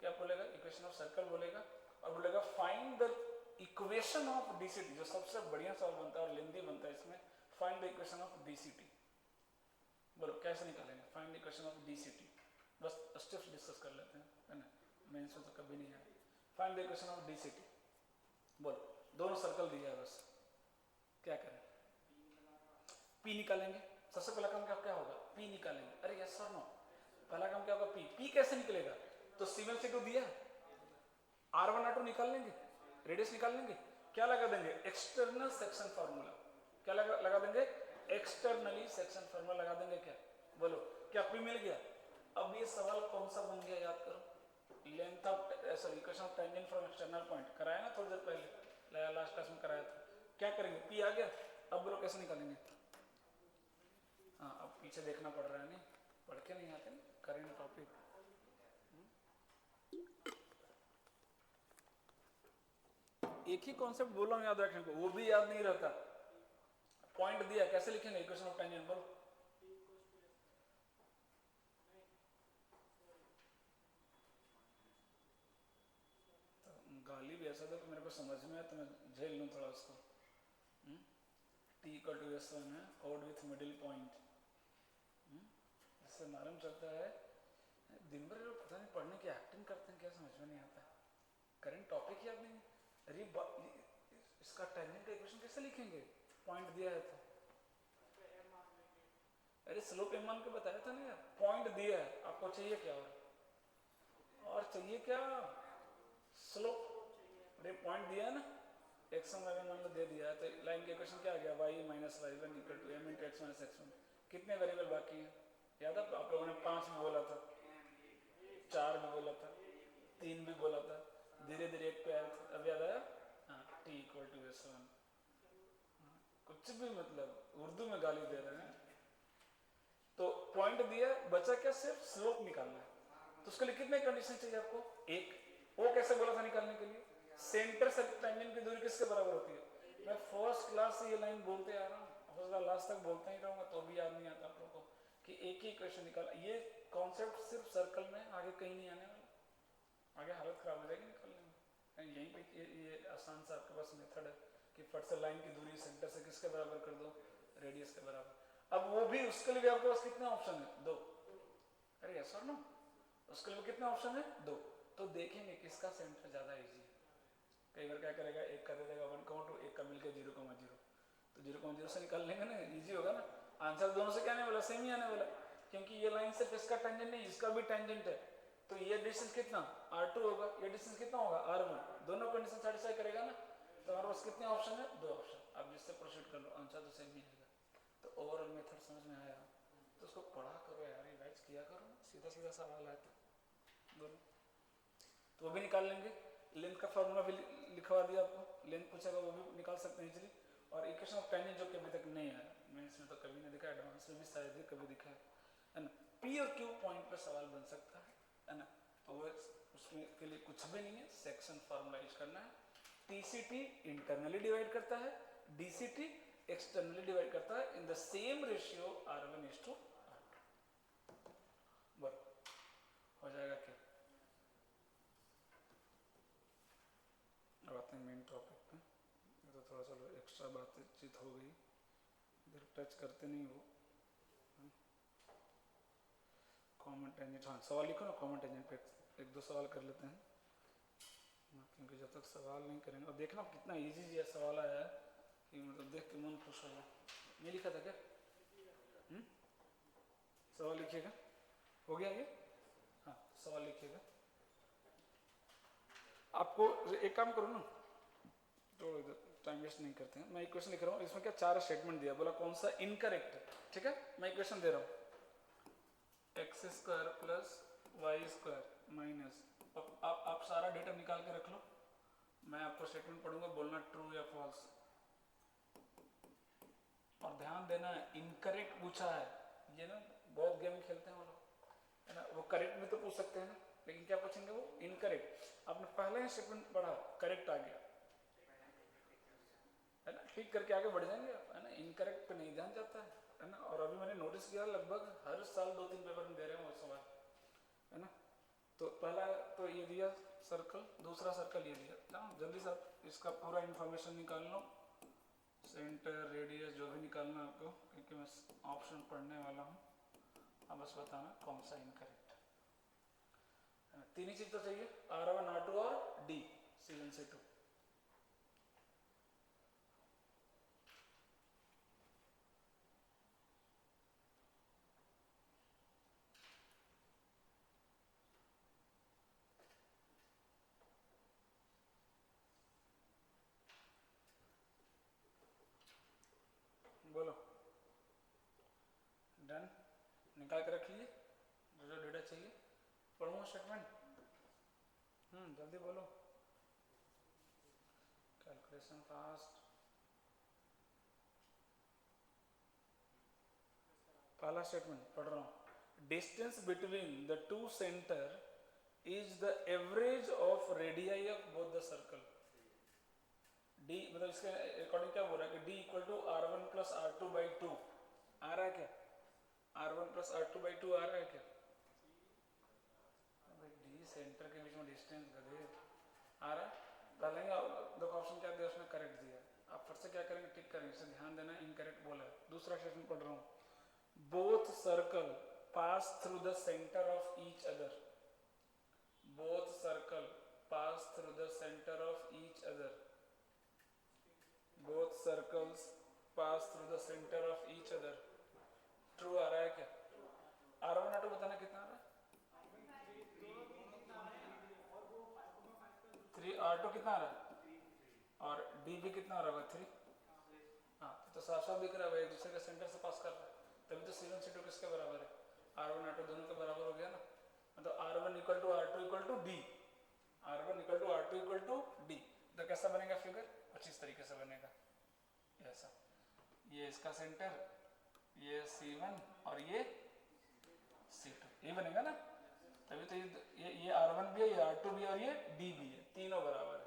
क्या बोलेगा, इक्वेशन ऑफ सर्कल बोलेगा, और बोलेगा find the equation of DCT, जो सबसे बढ़िया सवाल बनता है और लेंदी बनता है इसमें, find the equation of DCT। बोलो कैसे निकालेंगे, find the equation of DCT, बस स्टेप्स डिस्कस कर लेते हैं, है ना, मेंस में तो कभी नहीं आया। Find the equation of DCT, बोलो, दोनों सर्कल दिया है, बस क्या करें, P निकालेंगे। सबसे पहला काम क्या होगा, P निकालेंगे। अरे यस और नो, पहला काम क्या होगा, P कैसे निकलेगा, तो C1 C2 दिया, R1:R2 निकाल लेंगे, रेडियस निकाल लेंगे, क्या लगा देंगे, एक्सटर्नल सेक्शन फार्मूला, क्या लगा देंगे, एक्सटर्नली सेक्शन फार्मूला लगा देंगे, क्या बोलो, क्या P मिल गया। अब ये सवाल कौन सा बन गया, याद करो, length of sorry equation of tangent from external point कराया ना थोड़ी देर पहले, लास्ट क्लास में कराया था। क्या करेंगे, P आ गया, अब बोलो कैसे निकालेंगे। हाँ अब पीछे देखना पड़ रहा है, नहीं पढ़ के नहीं आते, करेंगे टॉपिक। एक ही कॉन्सेप्ट बोल रहा हूँ याद रखने को, वो भी याद नहीं रहता। पॉइंट दिया, कैसे लिखेंगे इक्वेशन ऑफ टेंजेंट, बोलो। तो गाली भी ऐसा दो कि मेरे को समझ में आए तो मैं झेल लूँ थोड़ा उसको। T=S1 है, ऑड विथ मिडिल पॉइंट, इससे मालूम चलता है दिन भर लोग पता नहीं पढ़ने की एक्टिंग करते हैं, क्या समझ में नहीं आता, करंट टॉपिक याद नहीं। अरे इसका टेंजेंट का इक्वेशन कैसे लिखेंगे, पॉइंट दिया है तो। अरे स्लोप m मान के बताया था ना यार, पॉइंट दिया है, आपको चाहिए क्या और चाहिए क्या, स्लोप। अरे पॉइंट दिया है ना, x1 y1 मान लो दे दिया है, तो लाइन के इक्वेशन क्या आ गया, y - y1 = m × x - x1। कितने वेरिएबल बाकी हैं, याद है आप लोगों ने 5 में बोला था, 4 में बोला था, 3 भी बोला था, धीरे धीरे 1 पे आया था, अब याद आया। हाँ T=S1, कुछ भी मतलब उर्दू में गाली दे रहे हैं। तो पॉइंट दिया, बचा क्या, सिर्फ स्लोप निकालना है। तो उसके लिए कितने कंडीशन चाहिए आपको, एक। वो कैसे बोला था निकालने के लिए, सेंटर से टेंजेंट की दूरी किसके बराबर होती है। मैं फर्स्ट क्लास से ये लाइन बोलते आ रहा हूँ, लास्ट तक बोलता ही रहूंगा, तो भी याद नहीं आता आप लोगों को कि एक ही इक्वेशन निकाला। ये कॉन्सेप्ट सिर्फ सर्कल में, आगे कहीं नहीं आने वाला, आगे हालत खराब हो जाएगी निकालने में। यहीं पे ये आसान सा आपके पास मेथड है कि फट से लाइन की दूरी सेंटर से किसके बराबर कर दो, रेडियस के बराबर। अब वो भी उसके लिए भी आपके पास कितने ऑप्शन है, 2। अरे यस और नो, उसके लिए कितने ऑप्शन है, 2। तो देखेंगे किसका सेंटर ज्यादा इजी है। कई बार क्या करेगा, एक कर देगा 1,2, एक का मिलकर 0,0, तो 0,0 से निकाल लेंगे ना, इजी होगा ना। आंसर दोनों से क्या आने वाला, सेम ही आने वाला, क्योंकि ये लाइन सिर्फ इसका टेंजेंट नहीं, इसका भी टेंजेंट है। तो ये डिस्टेंस कितना, R2 होगा, ये डिस्टेंस कितना होगा, R1। दोनों कंडीशन सेटिस्फाई करेगा ना, तो हमारे पास कितने ऑप्शन है, 2 ऑप्शन। अब जिससे प्रोसीड कर लो, आंसर तो सेम ही आएगा। तो ओवरऑल मेथड समझ में आया, तो उसको पढ़ा करो यार, रिवाइज किया करो, सीधा सीधा सवाल आया तो दोनों। तो वो भी निकाल लेंगे, लेंथ का फॉर्मूला भी लिखवा दिया आपको, लेंथ पूछेगा वो भी निकाल सकते हैं इजीली। और इक्वेशन ऑफ टेंजेंट जो कि अभी तक नहीं आया, मेंस में तो कभी नहीं दिखा, एडवांस में भी शायद ही कभी दिखा है ना। P और Q पॉइंट पर सवाल बन सकता है ना। तो वो उसमें के लिए कुछ भी नहीं है, सेक्शन फॉर्मूला यूज करना है। TCT इंटरनली डिवाइड करता है, DCT एक्सटर्नली डिवाइड करता है in the same ratio R1:R2। बोलो हो जाएगा क्या? अब आते हैं मेन टॉपिक पे। ये तो थोड़ा सा एक्स्ट्रा बातचीत हो गई, इधर टच करते नहीं वो। कॉमन टेंजेंट, हाँ सवाल लिखो ना कॉमन टेंजेंट पे, एक दो सवाल कर लेते हैं, क्योंकि जब तक सवाल नहीं करेंगे, और देखना कितना इजी सवाल आया है कि मतलब देख के मन खुश हो जाए। ये लिखा था क्या? सवाल लिखिएगा, हो गया ये? हाँ सवाल लिखिएगा। आपको एक काम करो ना, तो इधर टाइम वेस्ट नहीं करते हैं, मैं इक्वेशन लिख रहा हूँ, इसमें क्या 4 स्टेटमेंट दिया, बोला कौन सा इनकरेक्ट है, ठीक है? मैं इक्वेशन दे रहा हूँ, x² प्लस y² माइनस, आप सारा डेटा निकाल के रख लो, मैं आपको स्टेटमेंट पढ़ूंगा, बोलना ट्रू या फॉल्स। और ध्यान देना इनकरेक्ट पूछा है, ये ना बहुत गेम खेलते हैं वो लोग, है ना, वो करेक्ट भी तो पूछ सकते हैं ना, लेकिन क्या पूछेंगे वो इनकरेक्ट। आपने पहले ही स्टेटमेंट पढ़ा, करेक्ट आ गया, है ना, ठीक करके आगे बढ़ जाएंगे आप, है ना, इनकरेक्ट पे नहीं ध्यान जाता है ना। और अभी मैंने नोटिस किया लगभग हर साल 2-3 पेपर में दे रहे हैं वो सवाल, है ना। तो पहला तो ये दिया सर्कल, दूसरा सर्कल ये दिया ना, जल्दी से इसका पूरा इंफॉर्मेशन निकाल लो, सेंटर रेडियस जो भी निकालना आपको, क्योंकि मैं ऑप्शन पढ़ने वाला हूँ, अब बस बताना कौन सा इनकरेक्ट है। तीन ही चीज तो चाहिए, R1 R2 और D, C1 C2। बोलो डन, निकाल के रख लीजिए जो जो डेटा चाहिए। पढ़ूंगा स्टेटमेंट, जल्दी बोलो, कैलकुलेशन फास्ट। पहला स्टेटमेंट पढ़ रहा हूँ, distance between the two centre is the average of radii of both the circle. D मतलब इसके अकॉर्डिंग क्या बोल रहा है कि D equal to R1 plus R2/2 आ रहा है क्या? R1 प्लस R2/2 आ रहा है क्या? डी सेंटर के बीच में डिस्टेंस गधे आ रहा है। पहले देखो ऑप्शन क्या दिया उसने, करेक्ट दिया, आप फिर से क्या करेंगे, टिक करेंगे, इसे ध्यान देना इनकरेक्ट बोला है। दूसरा स्टेटमेंट पढ़ रहा हूँ, both circle pass through the centre of each other, both circle pass through the centre of each other, both circles pass through the center of each other। True आ रहा है क्या? R1 R2 बताना कितना आ रहा है? 3, R2 कितना आ रहा है? और D भी कितना आ रहा होगा? 3। हाँ तो साफ साफ दिख रहा है एक दूसरे के सेंटर से पास कर रहा है, तभी तो C1 C2 किसके बराबर है? R1 R2 दोनों के बराबर हो गया ना, मतलब R1 equal to R2 equal to D, R1 equal to R2 equal to D। तो कैसा बनेगा फिगर? कुछ इस तरीके से बनेगा, ऐसा, ये इसका सेंटर, ये C1 और ये C2, ये बनेगा ना, तभी तो ये R1 भी है, ये R2 भी है और ये D भी है, तीनों बराबर है।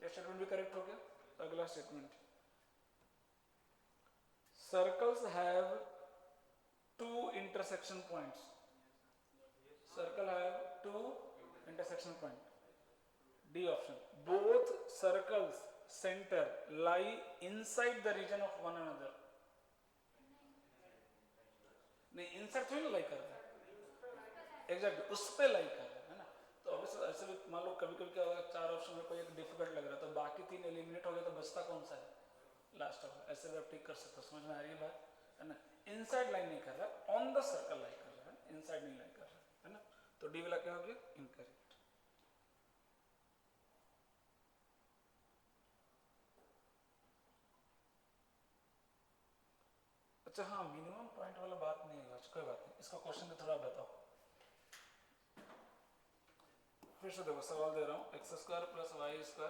तो ये स्टेटमेंट भी करेक्ट हो गया। तो अगला statement, circles have 2 intersection points, circle have 2 intersection point, D option, both circles center lie inside the region of one another। नहीं इनसाइड थोड़ी ना लाई कर रहा है, एग्जैक्ट उस पे लाई कर रहा है ना। तो ऑब्वियसली ऐसे भी मान लो कभी कभी क्या होगा, 4 ऑप्शन में कोई एक डिफिकल्ट लग रहा है तो बाकी 3 एलिमिनेट हो गए, तो बचता कौन सा है? लास्ट वाला। ऐसे भी आप टिक कर सकते हो, समझ में आ रही है बात, है ना। इनसाइड लाइन नहीं कर रहा, ऑन द सर्कल लाई कर रहा है, इनसाइड नहीं लाई कर रहा है ना। तो डी वाला क्या हो गया? इनकरेक्ट। अच्छा हाँ, मिनिमम पॉइंट वाला बात नहीं है, कोई बात नहीं, इसका क्वेश्चन भी थोड़ा बताओ। फिर से देखो सवाल दे रहा हूँ, x² plus y²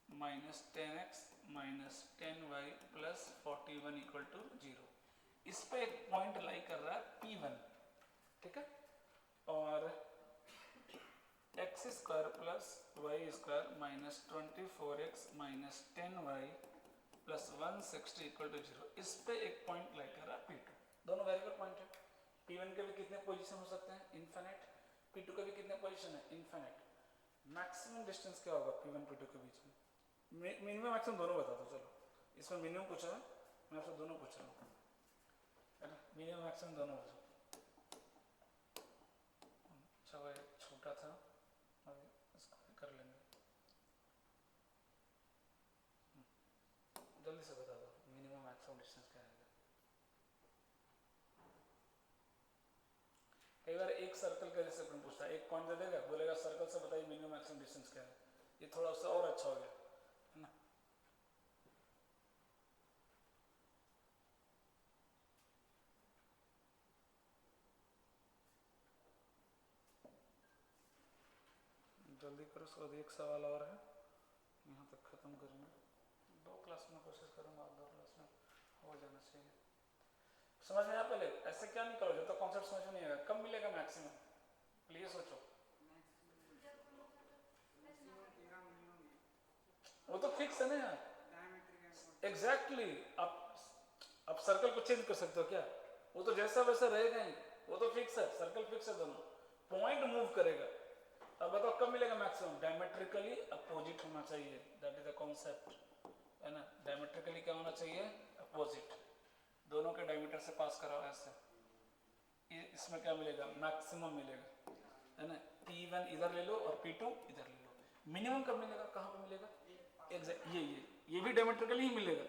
minus 10x minus 10y plus 41 equal to 0। इस पे एक पॉइंट लाई कर रहा है P1, ठीक है, और x² plus y² minus 24x minus 10y plus 160 equal to 0। इस पे एक पॉइंट लाई कर रहा है P2, दोनों वेरिएबल पॉइंट है। P1 के भी कितने पोजीशन हो सकते हैं, इनफिनिट। P2 के भी कितने पोजीशन है, इनफिनिट। मैक्सिमम डिस्टेंस क्या होगा P1 P2 के बीच में, मिनिमम मैक्सिमम दोनों बता दो। चलो इसमें मिनिमम पूछा है, मैं आपसे दोनों पूछ रहा हूँ, है ना, मिनिमम मैक्सिमम दोनों पूछो। अच्छा भाई छोटा था, अभी इसको भी कर लेंगे। जल्दी से बता दो मिनिमम मैक्सिमम डिस्टेंस क्या है। कई बार एक सर्कल का जैसे अपन पूछता है, एक पॉइंट दे देगा, बोलेगा सर्कल से बताइए मिनिमम मैक्सिमम डिस्टेंस क्या है। ये थोड़ा उससे और अच्छा हो गया, है ना। जल्दी करो, उसके बाद एक सवाल और है, यहाँ तक खत्म करेंगे। 2 क्लास में कोशिश करूँगा, 2 क्लास में हो जाना चाहिए। समझ में आया, पहले ऐसे क्या निकालो जब तक कॉन्सेप्ट समझ में नहीं आएगा। कब मिलेगा मैक्सिमम, प्लीज सोचो। वो तो फिक्स है ना यार, एग्जैक्टली। अब सर्कल को चेंज कर सकते हो क्या, वो तो जैसा वैसा रहेगा ही, वो तो फिक्स है, सर्कल फिक्स है, दोनों पॉइंट मूव करेगा। अब बताओ कब मिलेगा मैक्सिमम, डायमेट्रिकली अपोजिट होना चाहिए, दैट इज द कॉन्सेप्ट, है ना। डायमेट्रिकली क्या होना चाहिए, अपोजिट, दोनों के डायमीटर से पास कराओ ऐसे, इसमें क्या मिलेगा, मैक्सिमम मिलेगा, है ना। P1 इधर ले लो और P2 इधर ले लो। मिनिमम कब मिलेगा, कहाँ पे मिलेगा, एग्जैक्ट ये भी डायमेट्रिकली ही मिलेगा।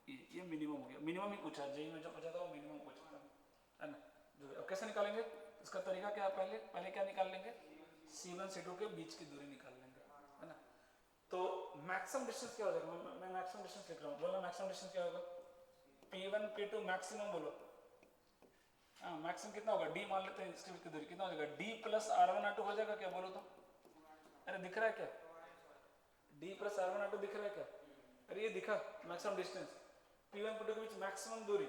ये मिनिमम हो गया, मिनिमम ही पूछा, जेई में जो पूछा था वो मिनिमम पूछा था, है ना। जो अब कैसे निकालेंगे, इसका तरीका क्या है, पहले क्या निकाल लेंगे, C1 C2 के बीच की दूरी निकाल लेंगे, है ना। तो मैक्सिमम डिस्टेंस क्या हो जाएगा, मैं मैक्सिमम डिस्टेंस लिख रहा हूँ, बोलना मैक्सिमम डिस्टेंस क्या होगा, P1 P2 मैक्सिमम बोलो। हाँ मैक्सिमम कितना होगा, D मान लेते हैं, इसके बीच की दूरी कितना हो जाएगा, D प्लस R1 R2 हो जाएगा क्या, बोलो तो। अरे दिख रहा है क्या, D प्लस R1 R2 दिख रहा है क्या, अरे ये दिखा मैक्सिमम डिस्टेंस P1 P2 के बीच मैक्सिमम दूरी।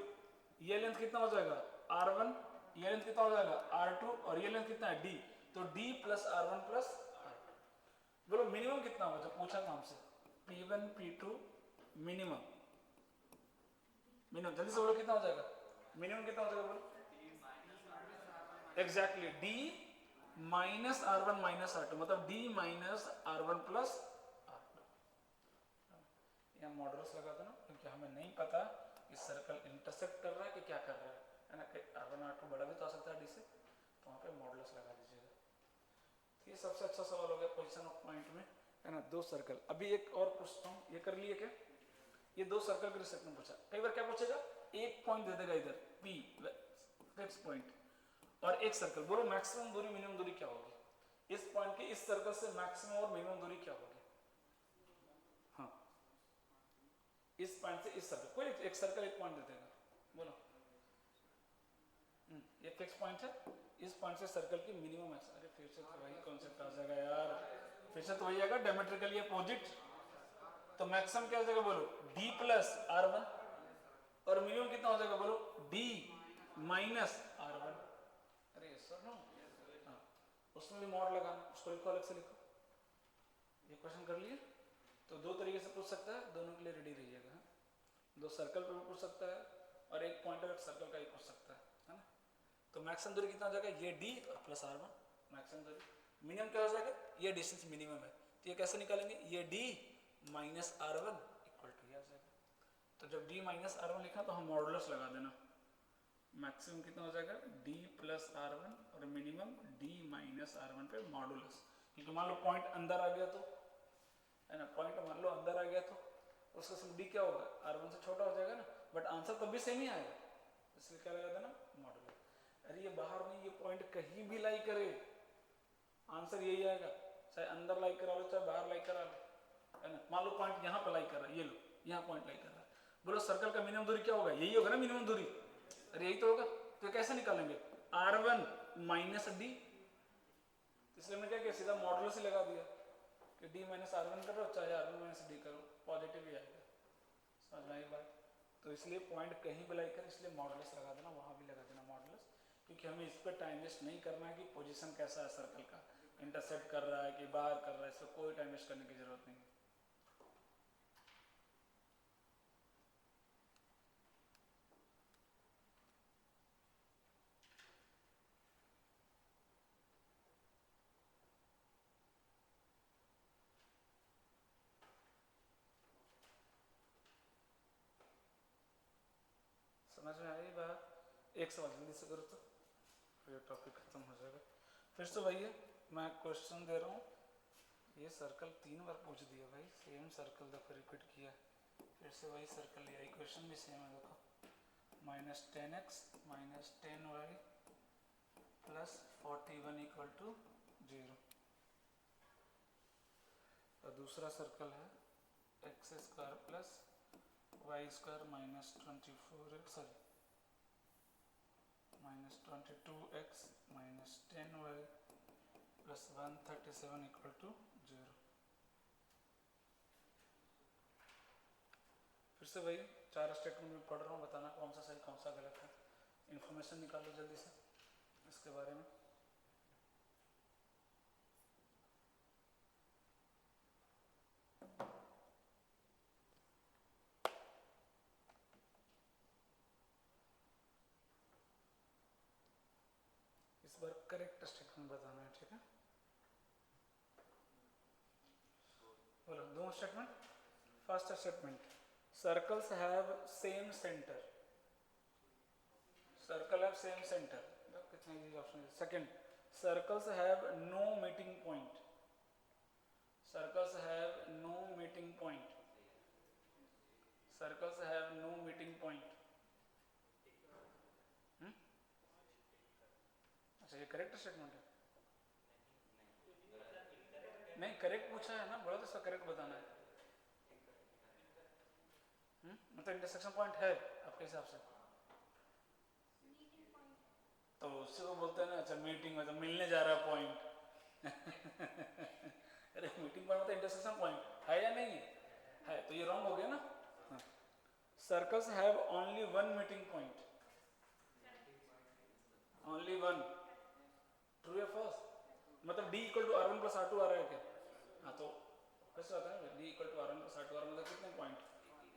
ये लेंथ कितना हो जाएगा R1, ये लेंथ कितना हो जाएगा R2, और ये लेंथ कितना है D, तो D plus R1 plus R2। बोलो मिनिमम कितना होगा, जब पूछा था हमसे P1 P2 मिनिमम, जल्दी से बोलो कितना हो जाएगा, मिनिमम कितना हो जाएगा बोलो, exactly D minus R1 minus R2, मतलब D minus R1 plus R2। यहाँ मॉडल्स लगा दो ना, क्योंकि हमें नहीं पता कि सर्कल इंटरसेक्ट कर रहा है कि क्या कर रहा है ना, कि R1 R2 बड़ा भी तो आ सकता है D से, तो वहाँ पे मॉडल्स लगा दीजिएगा। तो ये सबसे अच्छा सवाल हो गया पोजीशन ऑफ पॉइंट में, है ना। 2 सर्कल, अभी एक और पूछता हूँ, ये कर लिए क्या, ये 2 सर्कल के रिस्पेक्ट में पूछा। कई बार क्या पूछेगा, एक पॉइंट दे देगा इधर P फिक्स पॉइंट, और एक सर्कल, बोलो मैक्सिमम दूरी मिनिमम दूरी क्या होगी, इस पॉइंट की इस सर्कल से मैक्सिमम और मिनिमम दूरी क्या होगी। हाँ इस पॉइंट से इस सर्कल, कोई एक सर्कल एक पॉइंट दे देगा, बोलो। ये फिक्स पॉइंट है, इस पॉइंट से सर्कल की मिनिमम मैक्सिमम, अरे फिर से तो वही कॉन्सेप्ट आ जाएगा यार, फिर से तो वही आएगा, डायमेट्रिकली अपोजिट। तो मैक्सिमम क्या हो जाएगा बोलो, D प्लस R1, और मिनिमम कितना हो जाएगा बोलो, D माइनस R1। अरे सर नो, हाँ उसमें भी मॉड लगाना, उसको लिखो अलग से लिखो। ये क्वेश्चन कर लिए, तो 2 तरीके से पूछ सकता है, दोनों के लिए रेडी रहिएगा। 2 सर्कल पे भी पूछ सकता है, और एक पॉइंट अलग सर्कल का ही पूछ सकता है ना। तो मैक्सिमम दूरी कितना हो जाएगा, ये D और प्लस R1 मैक्सिमम दूरी। मिनिमम क्या हो जाएगा, ये डिस्टेंस मिनिमम है, तो ये कैसे निकालेंगे, ये D minus R1 equal to ये आ जाएगा। तो जब D माइनस R1 लिखा तो हम मॉडुलस लगा देना, मैक्सिमम कितना हो जाएगा D प्लस R1 और मिनिमम D माइनस R1 पे मॉडुलस, क्योंकि मान लो पॉइंट अंदर आ गया तो, है ना, पॉइंट मान लो अंदर आ गया तो उसका सम D क्या होगा, R1 से छोटा हो जाएगा ना, बट आंसर तब भी सेम ही आएगा, इसलिए क्या लगा देना, मॉडुलस। अरे ये बाहर नहीं, ये पॉइंट कहीं भी लाई करे आंसर यही आएगा, चाहे अंदर लाई करा लो चाहे बाहर लाई करा लो, है ना। मान लो पॉइंट यहाँ पे लाई कर रहा है, ये लो यहाँ पॉइंट लाई कर रहा है, बोलो सर्कल का मिनिमम दूरी क्या होगा, यही होगा ना मिनिमम दूरी, अरे यही तो होगा। तो कैसे निकालेंगे, R1 माइनस D, इसलिए मैंने क्या किया, सीधा मॉडुलस ही लगा दिया कि D माइनस R1 करो चाहे R1 माइनस D करो, पॉजिटिव ही आएगा, समझ में आई बात। तो इसलिए पॉइंट कहीं भी लाई कर, इसलिए मॉडुलस लगा देना, वहाँ भी लगा देना मॉडुलस, क्योंकि हमें इस पर टाइम वेस्ट नहीं करना है कि पोजीशन कैसा है सर्कल का, इंटरसेक्ट कर रहा है कि बाहर कर रहा है, इसमें कोई टाइम वेस्ट करने की जरूरत नहीं है। समझ में आई बात? एक सवाल जल्दी से करो तो फिर टॉपिक खत्म हो जाएगा। फिर से वही है, मैं क्वेश्चन दे रहा हूँ, ये सर्कल 3 बार पूछ दिया भाई, सेम सर्कल देखो रिपीट किया, फिर से वही सर्कल लिया, इक्वेशन भी सेम है देखो, -10x - 10y + 41 = 0। और दूसरा सर्कल है x² + y² - 24 sorry -22x - 10y + 137 = 0। फिर से वही 4 स्टेटमेंट में पढ़ रहा हूँ, बताना कौन सा सही कौन सा गलत है। इन्फॉर्मेशन निकालो जल्दी से इसके बारे में। इस बार करेक्ट स्टेटमेंट बताना है, ठीक है? बोलो 2 statement. First statement, circles have same centre, circle have same centre, कितने इजी ऑप्शन है। Second, circles have no meeting point, circles have no meeting point, circles have no meeting point. अच्छा, ये correct statement है? नहीं, correct पूछा है ना, बोला तो इसका करेक्ट बताना है। मतलब इंटरसेक्शन पॉइंट है आपके हिसाब से? तो उसी को बोलते हैं ना, अच्छा मीटिंग में तो मिलने जा रहा है पॉइंट। अरे मीटिंग पॉइंट मतलब इंटरसेक्शन पॉइंट है या नहीं है? तो ये रॉन्ग हो गया ना। हाँ, circles have only one meeting point, only one. True या फॉल्स? मतलब D = R1 + R2 आ रहा है क्या? हाँ, तो कैसे आता है D = R1 + R2 आ रहा है, मतलब कितने पॉइंट?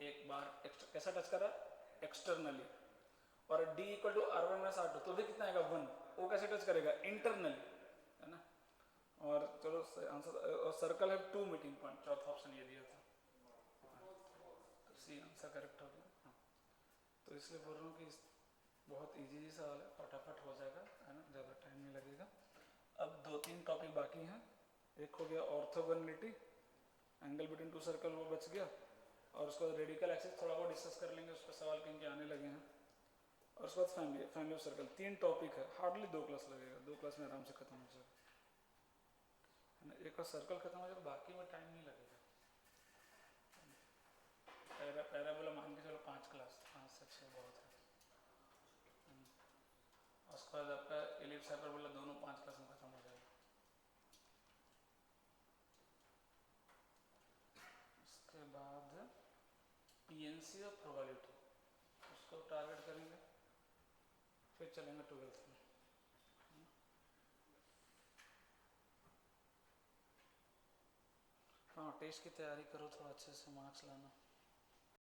एक बार कैसा टच कर रहा है? एक्सटर्नली। और D = R1 - R2 तो भी कितना आएगा? 1। वो कैसे टच करेगा? इंटरनली, है ना। और चलो आंसर, और सर्कल हैव 2 मीटिंग पॉइंट, चौथा ऑप्शन ये दिया था, तो सी आंसर करेक्ट हो गया। हाँ, तो इसलिए बोल रहा हूँ कि बहुत इजी सवाल है, फटाफट हो जाएगा, है ना, ज़्यादा टाइम नहीं लगेगा। अब 2-3 टॉपिक बाकी हैं। एक हो गया ऑर्थोगोनलिटी, एंगल बिटवीन 2 सर्कल, वो बच गया। और उसके बाद रेडिकल एक्सिस थोड़ा बहुत डिस्कस कर लेंगे, उस पर सवाल कहीं के आने लगे हैं। और उसके बाद फैमिली ऑफ सर्कल। 3 टॉपिक है, हार्डली 2 क्लास लगेगा, 2 क्लास में आराम से खत्म हो जाएगा, है ना। एक बार सर्कल खत्म हो जाएगा, बाकी में टाइम नहीं लगेगा। पैराबोला मान के चलो 5 क्लास, 5 से 6 बहुत है। उसके बाद आपका एलिप्स हाइपरबोला दोनों 5 क्लास में खत्म हो जाएगा। उसके बाद PNC और प्रोबेबिलिटी, उसको टारगेट करेंगे, फिर चलेंगे 12th में। हाँ, टेस्ट की तैयारी करो, थोड़ा अच्छे से मार्क्स लाना।